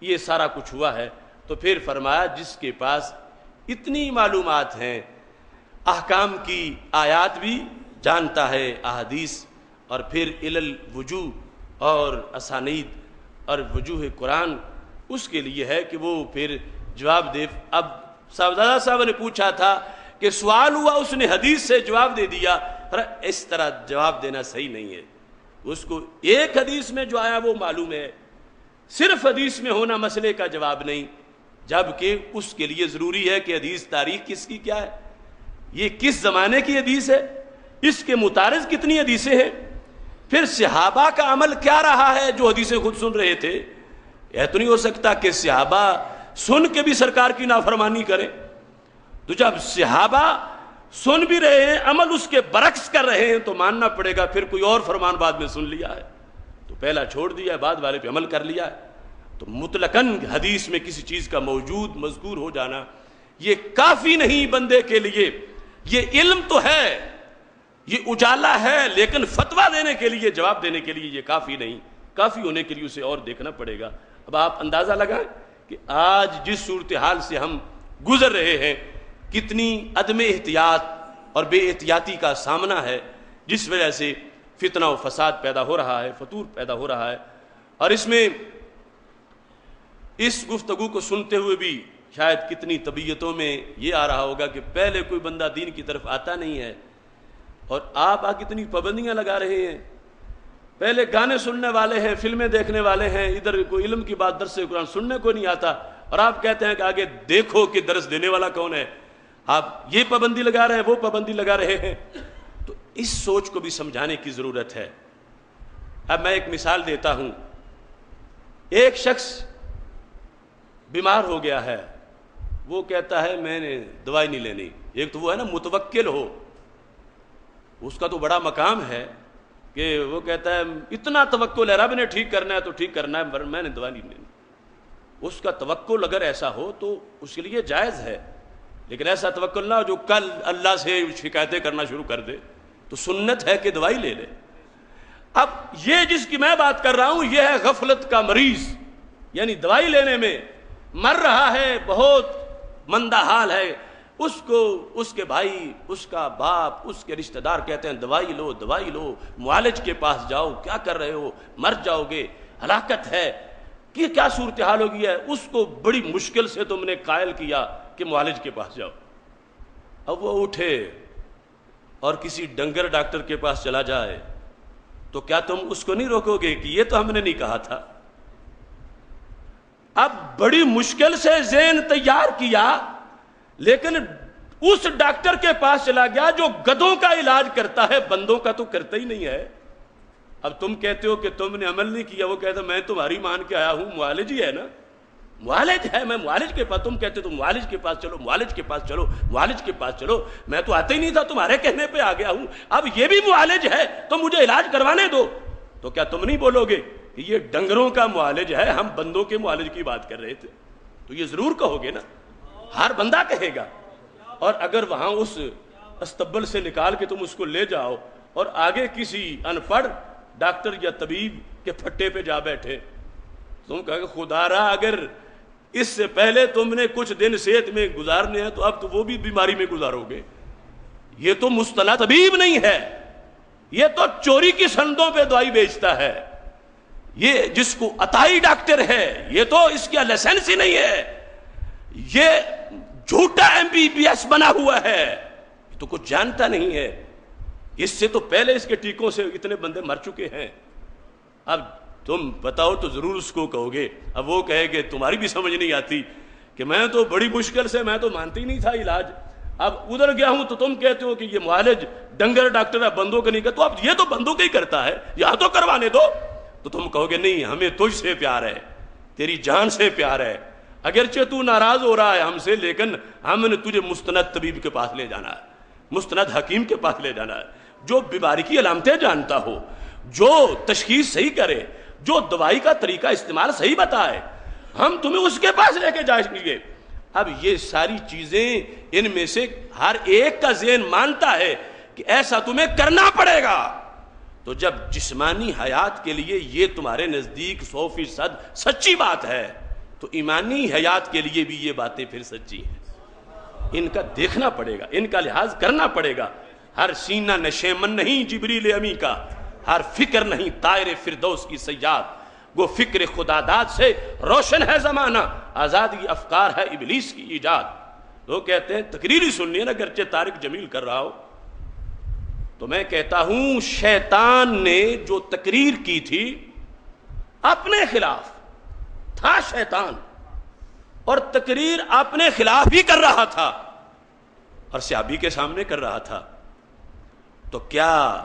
یہ سارا کچھ ہوا ہے۔ تو پھر فرمایا جس کے پاس اتنی معلومات ہیں، احکام کی آیات بھی جانتا ہے، احادیث، اور پھر الوجوہ اور اسانید اور وجوہ قرآن، اس کے لیے ہے کہ وہ پھر جواب دے۔ اب صاحبزادہ صاحب نے پوچھا تھا کہ سوال ہوا، اس نے حدیث سے جواب دے دیا، پر اس طرح جواب دینا صحیح نہیں ہے، اس کو ایک حدیث میں جو آیا وہ معلوم ہے، صرف حدیث میں ہونا مسئلے کا جواب نہیں، جبکہ اس کے لیے ضروری ہے کہ حدیث تاریخ کس کی کیا ہے، یہ کس زمانے کی حدیث ہے، اس کے متعارض کتنی حدیثیں ہیں، پھر صحابہ کا عمل کیا رہا ہے جو حدیثیں خود سن رہے تھے۔ یہ تو نہیں ہو سکتا کہ صحابہ سن کے بھی سرکار کی نافرمانی کریں، تو جب صحابہ سن بھی رہے ہیں، عمل اس کے برعکس کر رہے ہیں، تو ماننا پڑے گا پھر کوئی اور فرمان بعد میں سن لیا ہے، تو پہلا چھوڑ دیا ہے، بعد والے پہ عمل کر لیا ہے۔ تو مطلقاً حدیث میں کسی چیز کا موجود مذکور ہو جانا یہ کافی نہیں بندے کے لیے، یہ علم تو ہے، یہ اجالا ہے، لیکن فتویٰ دینے کے لیے، جواب دینے کے لیے یہ کافی نہیں، کافی ہونے کے لیے اسے اور دیکھنا پڑے گا۔ اب آپ اندازہ لگائیں کہ آج جس صورتحال سے ہم گزر رہے ہیں، کتنی عدم احتیاط اور بے احتیاطی کا سامنا ہے، جس وجہ سے فتنہ و فساد پیدا ہو رہا ہے، فتور پیدا ہو رہا ہے. اور اس میں اس گفتگو کو سنتے ہوئے بھی شاید کتنی طبیعتوں میں یہ آ رہا ہوگا کہ پہلے کوئی بندہ دین کی طرف آتا نہیں ہے اور آپ کتنی پابندیاں لگا رہے ہیں. پہلے گانے سننے والے ہیں، فلمیں دیکھنے والے ہیں، ادھر کوئی علم کی بات درس قرآن سننے کو نہیں آتا، اور آپ کہتے ہیں کہ آگے دیکھو کہ درس دینے والا کون ہے. آپ یہ پابندی لگا رہے ہیں، وہ پابندی لگا رہے ہیں. تو اس سوچ کو بھی سمجھانے کی ضرورت ہے. اب میں ایک مثال دیتا ہوں. ایک شخص بیمار ہو گیا ہے، وہ کہتا ہے میں نے دوائی نہیں لینی. ایک تو وہ ہے نا متوکل ہو، اس کا تو بڑا مقام ہے کہ وہ کہتا ہے اتنا توکل ہے، رب نے ٹھیک کرنا ہے تو ٹھیک کرنا ہے، میں نے دوائی نہیں لینی. اس کا توکل اگر ایسا ہو تو اس کے لیے جائز ہے، لیکن ایسا توکل نہ ہو جو کل اللہ سے شکایتیں کرنا شروع کر دے. تو سنت ہے کہ دوائی لے لے. اب یہ جس کی میں بات کر رہا ہوں یہ ہے غفلت کا مریض، یعنی دوائی لینے میں مر رہا ہے، بہت مندہ حال ہے. اس کو اس کے بھائی، اس کا باپ، اس کے رشتہ دار کہتے ہیں دوائی لو دوائی لو، معالج کے پاس جاؤ، کیا کر رہے ہو، مر جاؤ گے، ہلاکت ہے، کہ کیا صورتحال ہو گئی ہے. اس کو بڑی مشکل سے تم نے قائل کیا کہ معالج کے پاس جاؤ. اب وہ اٹھے اور کسی ڈنگر ڈاکٹر کے پاس چلا جائے تو کیا تم اس کو نہیں روکو گے کہ یہ تو ہم نے نہیں کہا تھا؟ اب بڑی مشکل سے ذہن تیار کیا، لیکن اس ڈاکٹر کے پاس چلا گیا جو گدھوں کا علاج کرتا ہے، بندوں کا تو کرتا ہی نہیں ہے. اب تم کہتے ہو کہ تم نے عمل نہیں کیا، وہ کہتا میں تمہاری مان کے آیا ہوں، معالج ہی ہے نا، معالج ہے، میں معالج کے پاس. تم کہتے ہو تم معالج کے پاس چلو، معالج کے پاس چلو، معالج کے پاس چلو. میں تو آتا ہی نہیں تھا، تمہارے کہنے پہ آ گیا ہوں. اب یہ بھی معالج ہے تو مجھے علاج کروانے دو. تو کیا تم نہیں بولو گے کہ یہ ڈنگروں کا معالج ہے، ہم بندوں کے معالج کی بات کر رہے تھے؟ تو یہ ضرور کہو گے نا، ہر بندہ کہے گا. اور اگر وہاں اس استبل سے نکال کے تم اس کو لے جاؤ اور آگے کسی ان پڑھ ڈاکٹر یا طبیب کے پھٹے پہ جا بیٹھے، تم کہو کہ خدا را اگر اس سے پہلے تم نے کچھ دن صحت میں گزارنے ہیں تو اب تو وہ بھی بیماری میں گزارو گے. یہ تو مصطلح طبیب نہیں ہے، یہ تو چوری کی سندوں پہ دوائی بیچتا ہے. یہ جس کو عطائی ڈاکٹر ہے، یہ تو اس کا لائسنس ہی نہیں ہے، یہ جھوٹا MBBS بنا ہوا ہے، یہ تو کچھ جانتا نہیں ہے. اس سے تو پہلے اس کے ٹیکوں سے اتنے بندے مر چکے ہیں. اب تم بتاؤ تو ضرور اس کو کہو گے. اب وہ کہے کہ تمہاری بھی سمجھ نہیں آتی کہ میں تو بڑی مشکل سے، میں تو مانتی نہیں تھا علاج، اب ادھر گیا ہوں تو تم کہتے ہو کہ یہ معالج ڈنگر ڈاکٹر ہے، بندوں کا نہیں کرتا. تو اب یہ تو بندوں کا ہی کرتا ہے، یہاں تو کروانے دو. تو تم کہو گے نہیں، ہمیں تجھ سے پیار ہے، تیری جان سے پیار ہے، اگرچہ تو ناراض ہو رہا ہے ہم سے، لیکن ہم نے تجھے مستند طبیب کے پاس لے جانا ہے، مستند حکیم کے پاس لے جانا ہے، جو بیماری کی علامتیں جانتا ہو، جو تشخیص صحیح کرے، جو دوائی کا طریقہ استعمال صحیح بتائے. ہم تمہیں اس کے پاس لے کے جائیں گے. اب یہ ساری چیزیں، ان میں سے ہر ایک کا ذہن مانتا ہے کہ ایسا تمہیں کرنا پڑے گا. تو جب جسمانی حیات کے لیے یہ تمہارے نزدیک 100% سچی بات ہے، تو ایمانی حیات کے لیے بھی یہ باتیں پھر سچی ہیں. ان کا دیکھنا پڑے گا، ان کا لحاظ کرنا پڑے گا. ہر سینہ نشیمن نہیں جبریل امی کا، ہر فکر نہیں طائر فردوس کی سیاد. وہ فکر خدا داد سے روشن ہے زمانہ، آزادی افکار ہے ابلیس کی ایجاد. وہ کہتے ہیں تقریری سننی ہے نا، گرچہ طارق جمیل کر رہا ہو. تو میں کہتا ہوں شیطان نے جو تقریر کی تھی اپنے خلاف، تھا شیطان، اور تقریر اپنے خلاف ہی کر رہا تھا اور صحابی کے سامنے کر رہا تھا. تو کیا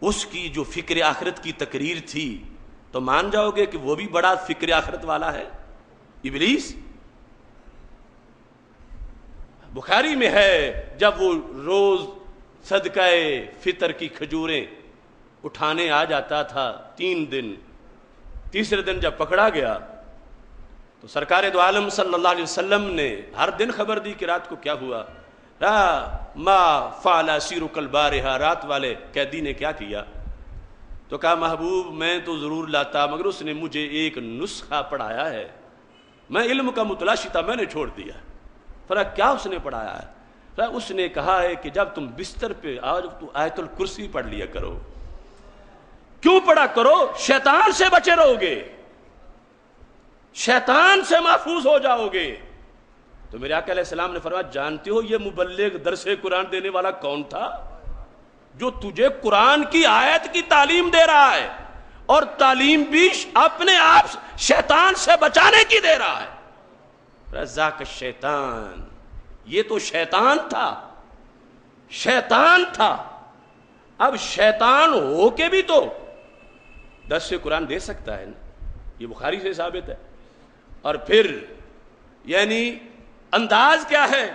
اس کی جو فکر آخرت کی تقریر تھی تو مان جاؤ گے کہ وہ بھی بڑا فکر آخرت والا ہے ابلیس؟ بخاری میں ہے جب وہ روز صدقہ فطر کی کھجوریں اٹھانے آ جاتا تھا 3 دن، تیسرے دن جب پکڑا گیا تو سرکار دو عالم صلی اللہ علیہ وسلم نے ہر دن خبر دی کہ رات کو کیا ہوا. ما فعل اسیرک البارحہ، رات والے قیدی نے کیا کیا؟ تو کہا محبوب میں تو ضرور لاتا، مگر اس نے مجھے ایک نسخہ پڑھایا ہے، میں علم کا متلاشی تھا، میں نے چھوڑ دیا. فرق کیا اس نے پڑھایا ہے؟ اس نے کہا ہے کہ جب تم بستر پہ آج تو آیت الکرسی پڑھ لیا کرو. کیوں پڑھا کرو؟ شیطان سے بچے رہو گے، شیطان سے محفوظ ہو جاؤ گے۔ تو میرے آقا علیہ السلام نے فرمایا جانتے ہو یہ مبلغ درس قرآن دینے والا کون تھا؟ جو تجھے قرآن کی آیت کی تعلیم دے رہا ہے، اور تعلیم بھی اپنے آپ شیطان سے بچانے کی دے رہا ہے۔ رزاق الشیطان، یہ تو شیطان تھا، شیطان تھا۔ اب شیطان ہو کے بھی تو درس قرآن دے سکتا ہے نا، یہ بخاری سے ثابت ہے۔ اور پھر یعنی انداز کیا ہے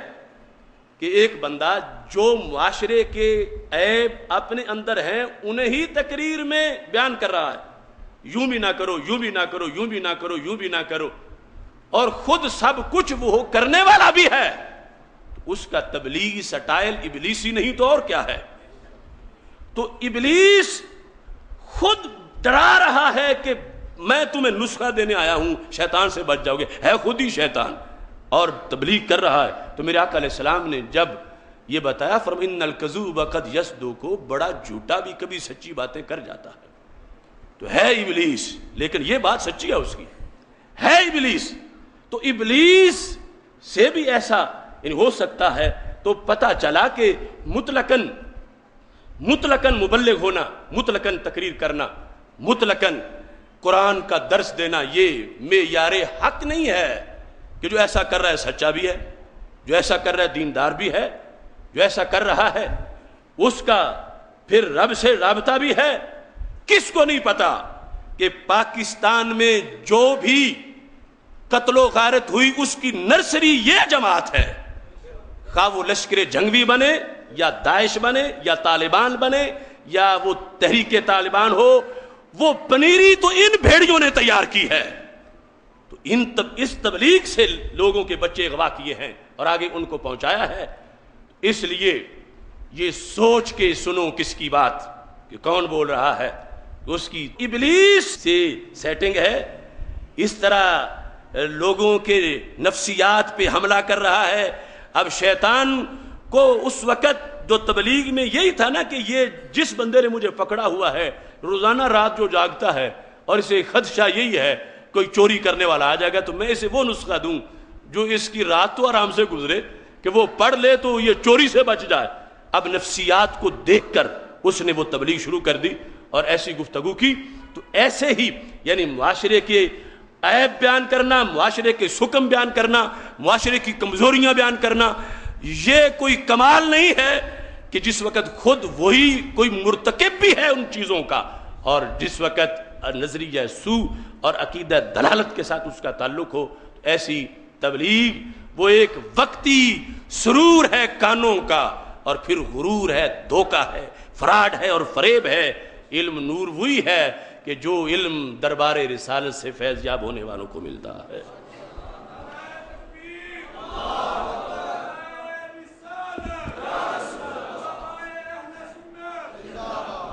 کہ ایک بندہ جو معاشرے کے عیب اپنے اندر ہیں انہیں ہی تقریر میں بیان کر رہا ہے، یوں بھی نہ کرو، یوں بھی نہ کرو، یوں بھی نہ کرو، یوں بھی نہ کرو، اور خود سب کچھ وہ کرنے والا بھی ہے، اس کا تبلیغی سٹائل ابلیسی نہیں تو اور کیا ہے؟ تو ابلیس خود ڈرا رہا ہے کہ میں تمہیں نسخہ دینے آیا ہوں، شیطان سے بچ جاؤ گے، ہے خود ہی شیطان اور تبلیغ کر رہا ہے۔ تو میرے آقا علیہ السلام نے جب یہ بتایا فرمایا ان الکذوب قد یصدق، کو بڑا جھوٹا بھی کبھی سچی باتیں کر جاتا ہے، تو ہے ابلیس، لیکن یہ بات سچی ہے اس کی، ہے ابلیس۔ تو ابلیس سے بھی ایسا ہو سکتا ہے۔ تو پتہ چلا کہ مطلقاً مبلغ ہونا، مطلقاً تقریر کرنا، مطلقاً قرآن کا درس دینا یہ معیار حق نہیں ہے کہ جو ایسا کر رہا ہے سچا بھی ہے، جو ایسا کر رہا ہے دیندار بھی ہے، جو ایسا کر رہا ہے اس کا پھر رب سے رابطہ بھی ہے۔ کس کو نہیں پتا کہ پاکستان میں جو بھی قتل و غارت ہوئی اس کی نرسری یہ جماعت ہے، خواہ وہ لشکر جنگوی بنے یا داعش بنے یا طالبان بنے یا وہ تحریک طالبان ہو، وہ پنیری تو ان بھیڑیوں نے تیار کی ہے۔ تو اس تبلیغ سے لوگوں کے بچے اغوا کیے ہیں اور آگے ان کو پہنچایا ہے۔ اس لیے یہ سوچ کے سنو کس کی بات کہ کون بول رہا ہے، اس کی ابلیس سے سیٹنگ ہے، اس طرح لوگوں کے نفسیات پہ حملہ کر رہا ہے۔ اب شیطان کو اس وقت جو تبلیغ میں یہی تھا نا کہ یہ جس بندے نے مجھے پکڑا ہوا ہے روزانہ رات جو جاگتا ہے اور اسے خدشہ یہی ہے کوئی چوری کرنے والا آ جائے گا تو میں اسے وہ نسخہ دوں جو اس کی رات تو آرام سے گزرے کہ وہ پڑھ لے تو یہ چوری سے بچ جائے۔ اب نفسیات کو دیکھ کر اس نے وہ تبلیغ شروع کر دی اور ایسی گفتگو کی۔ تو ایسے ہی یعنی معاشرے کے عیب بیان کرنا، معاشرے کے سکم بیان کرنا، معاشرے کی کمزوریاں بیان کرنا، یہ کوئی کمال نہیں ہے کہ جس وقت خود وہی کوئی مرتکب بھی ہے ان چیزوں کا، اور جس وقت نظریہ سو اور عقیدہ دلالت کے ساتھ اس کا تعلق ہو۔ ایسی تبلیغ وہ ایک وقتی سرور ہے کانوں کا، اور پھر غرور ہے، دھوکہ ہے، فراڈ ہے اور فریب ہے۔ علم نور وہی ہے کہ جو علم دربار رسالت سے فیض یاب ہونے والوں کو ملتا ہے۔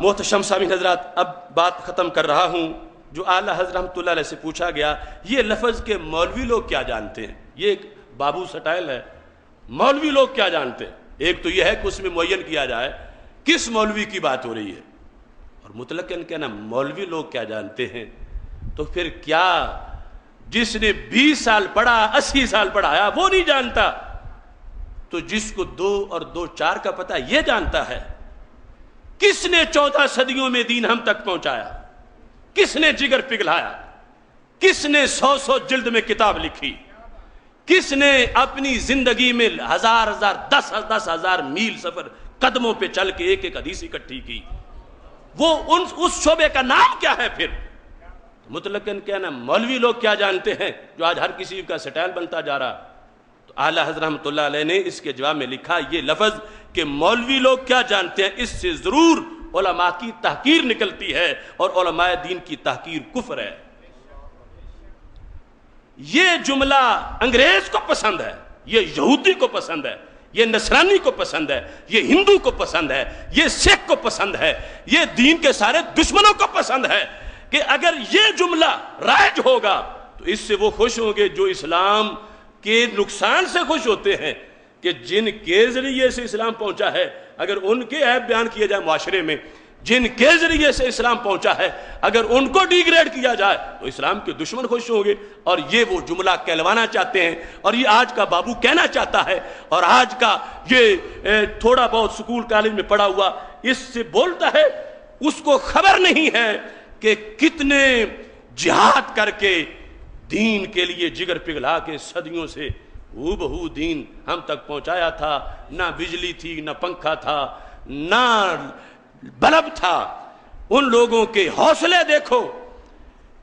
محتشم سامعین حضرات، اب بات ختم کر رہا ہوں۔ جو اعلیٰ حضرت رحمۃ اللہ علیہ سے پوچھا گیا یہ لفظ کے مولوی لوگ کیا جانتے ہیں، یہ ایک بابو سٹائل ہے، مولوی لوگ کیا جانتے ہیں۔ ایک تو یہ ہے کہ اس میں معین کیا جائے کس مولوی کی بات ہو رہی ہے، اور مطلقاً کہنا مولوی لوگ کیا جانتے ہیں، تو پھر کیا جس نے 20 سال پڑھا 80 سال پڑھایا وہ نہیں جانتا؟ تو جس کو 2 اور 2 4 کا پتہ یہ جانتا ہے۔ کس نے 14 صدیوں میں دین ہم تک پہنچایا؟ کس نے جگر پگھلایا؟ کس نے 100 جلد میں کتاب لکھی؟ کس نے اپنی زندگی میں 10,000 میل سفر قدموں پہ چل کے ایک ایک حدیث اکٹھی کی؟ وہ اس شعبے کا نام کیا ہے؟ پھر مطلقاً کہنا مولوی لوگ کیا جانتے ہیں، جو آج ہر کسی کا سٹائل بنتا جا رہا۔ تو اعلیٰ حضرت رحمۃ اللہ علیہ نے اس کے جواب میں لکھا یہ لفظ کہ مولوی لوگ کیا جانتے ہیں، اس سے ضرور علماء کی تحقیر نکلتی ہے، اور علماء دین کی تحقیر کفر ہے۔ یہ جملہ انگریز کو پسند ہے، یہ یہودی کو پسند ہے، یہ نصرانی کو پسند ہے، یہ ہندو کو پسند ہے، یہ سکھ کو پسند ہے، یہ دین کے سارے دشمنوں کو پسند ہے کہ اگر یہ جملہ رائج ہوگا تو اس سے وہ خوش ہوں گے جو اسلام کے نقصان سے خوش ہوتے ہیں، کہ جن کے ذریعے سے اسلام پہنچا ہے اگر ان کے عیب بیان کیے جائے معاشرے میں، جن کے ذریعے سے اسلام پہنچا ہے، اگر ان کو ڈیگریڈ کیا جائے تو اسلام کے دشمن خوش ہوں گے۔ اور یہ وہ جملہ کہلوانا چاہتے ہیں، اور یہ آج کا بابو کہنا چاہتا ہے، اور آج کا یہ تھوڑا بہت سکول کالج میں پڑھا ہوا اس سے بولتا ہے، اس کو خبر نہیں ہے کہ کتنے جہاد کر کے دین کے لیے جگر پگھلا کے صدیوں سے ہو بہو دین ہم تک پہنچایا تھا۔ نہ بجلی تھی، نہ پنکھا تھا، نہ بلب تھا۔ ان لوگوں کے حوصلے دیکھو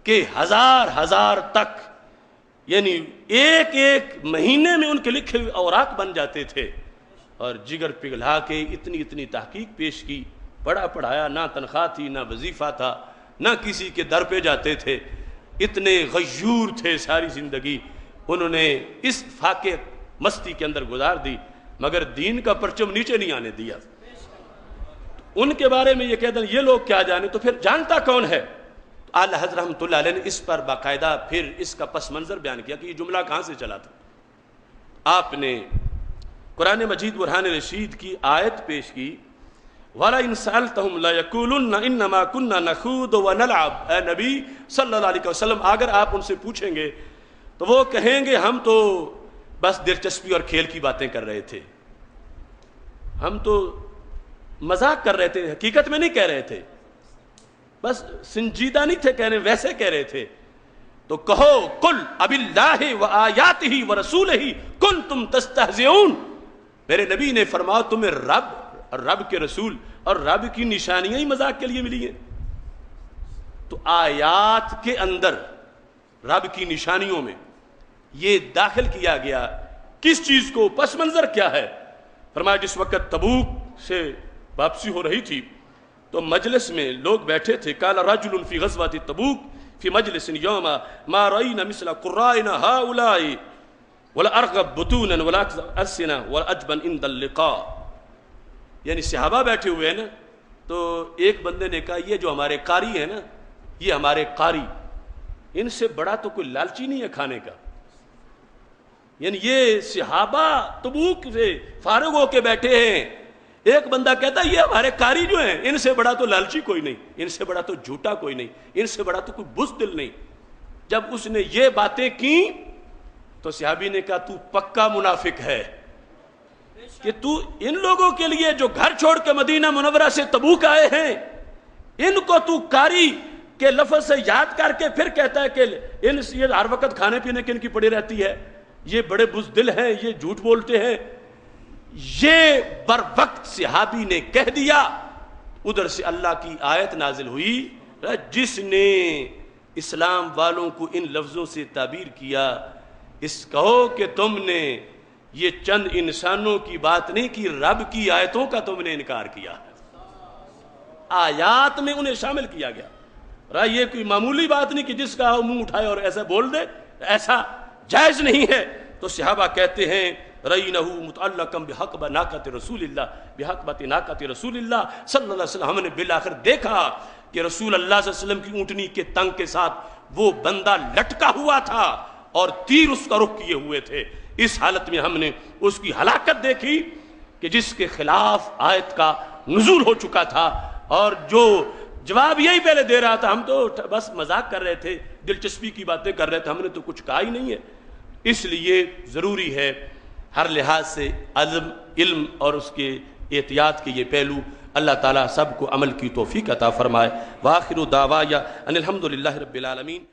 کہ ہزار تک، یعنی ایک ایک مہینے میں ان کے لکھے ہوئے اوراق بن جاتے تھے، اور جگر پگھلا کے اتنی تحقیق پیش کی، پڑھا پڑھایا، نہ تنخواہ تھی، نہ وظیفہ تھا، نہ کسی کے در پہ جاتے تھے، اتنے غیور تھے، ساری زندگی انہوں نے اس فاقے مستی کے اندر گزار دی، مگر دین کا پرچم نیچے نہیں آنے دیا۔ ان کے بارے میں یہ کہتے ہیں یہ لوگ کیا جانے، تو پھر جانتا کون ہے؟ اعلیٰ حضرت رحمۃ اللہ علیہ نے اس پر باقاعدہ پھر اس کا پس منظر بیان کیا کہ یہ جملہ کہاں سے چلا تھا۔ آپ نے قرآن مجید برہان رشید کی آیت پیش کی، وَلَئِن سَأَلْتَهُمْ لَيَقُولُنَّ إِنَّمَا كُنَّا نَخُوضُ وَنَلْعَبُ۔ اے نبی صلی اللہ علیہ وسلم، اگر آپ ان سے پوچھیں گے تو وہ کہیں گے ہم تو بس دلچسپی اور کھیل کی باتیں کر رہے تھے، ہم تو مذاق کر رہے تھے، حقیقت میں نہیں کہہ رہے تھے، بس سنجیدہ نہیں تھے کہنے، ویسے کہہ رہے تھے۔ تو کہو قل اب اللہ وآیاتہ ورسولہ کنتم تستہزئون، میرے نبی نے فرمایا تمہیں رب کے رسول اور رب کی نشانیاں ہی مذاق کے لیے ملی ہیں۔ تو آیات کے اندر رب کی نشانیوں میں یہ داخل کیا گیا، کس چیز کو، پس منظر کیا ہے؟ فرمایا جس وقت تبوک سے واپسی ہو رہی تھی تو مجلس میں لوگ بیٹھے تھے، قال رجل فی غزوۃ تبوک فی مجلس یوم ما رأینا مثل قرائنا هؤلاء ولا ارغب بطونا ولا اسنا ولا اجبن عند اللقاء۔ یعنی صحابہ بیٹھے ہوئے ہیں نا، تو ایک بندے نے کہا یہ جو ہمارے قاری ہیں نا، یہ ہمارے قاری، ان سے بڑا تو کوئی لالچی نہیں ہے کھانے کا۔ یعنی یہ صحابہ تبوک سے فارغ ہو کے بیٹھے ہیں، ایک بندہ کہتا ہے یہ ہمارے قاری جو ہیں ان سے بڑا تو لالچی کوئی نہیں، ان سے بڑا تو جھوٹا کوئی نہیں، ان سے بڑا تو کوئی بزدل نہیں۔ جب اس نے یہ باتیں کی تو صحابی نے کہا تو پکا منافق ہے کہ تو ان لوگوں کے لیے جو گھر چھوڑ کے مدینہ منورہ سے تبوک آئے ہیں، ان کو تو قاری کے لفظ سے یاد کر کے پھر کہتا ہے کہ یہ ہر وقت کھانے پینے کی ان کی پڑی رہتی ہے، یہ بڑے بزدل ہیں، یہ جھوٹ بولتے ہیں۔ یہ بر وقت صحابی نے کہہ دیا، ادھر سے اللہ کی آیت نازل ہوئی، جس نے اسلام والوں کو ان لفظوں سے تعبیر کیا، اس کہو کہ تم نے یہ چند انسانوں کی بات نہیں کی، رب کی آیتوں کا تم نے انکار کیا۔ آیات میں انہیں شامل کیا گیا۔ یہ کوئی معمولی بات نہیں کہ جس کا منہ اٹھائے اور ایسا بول دے، ایسا جائز نہیں ہے۔ تو صحابہ کہتے ہیں رَيْنَهُ مُتَعَلَّقًا بِحَقْبَ نَاقَةِ رسول اللہ، بِحَقْبَةِ نَاقَةِ رسول اللہ صلی اللہ علیہ وسلم۔ ہم نے بالآخر دیکھا کہ رسول اللہ صلی اللہ علیہ وسلم کی اونٹنی کے تنگ کے ساتھ وہ بندہ لٹکا ہوا تھا اور تیر اس کا رخ کیے ہوئے تھے۔ اس حالت میں ہم نے اس کی ہلاکت دیکھی کہ جس کے خلاف آیت کا نزول ہو چکا تھا، اور جو جواب یہی پہلے دے رہا تھا ہم تو بس مذاق کر رہے تھے، دلچسپی کی باتیں کر رہے تھے، ہم نے تو کچھ کہا ہی نہیں ہے۔ اس لیے ضروری ہے ہر لحاظ سے علم اور اس کے احتیاط کے یہ پہلو۔ اللہ تعالیٰ سب کو عمل کی توفیق عطا فرمائے۔ وآخر دعوایا ان الحمد للہ رب العالمین۔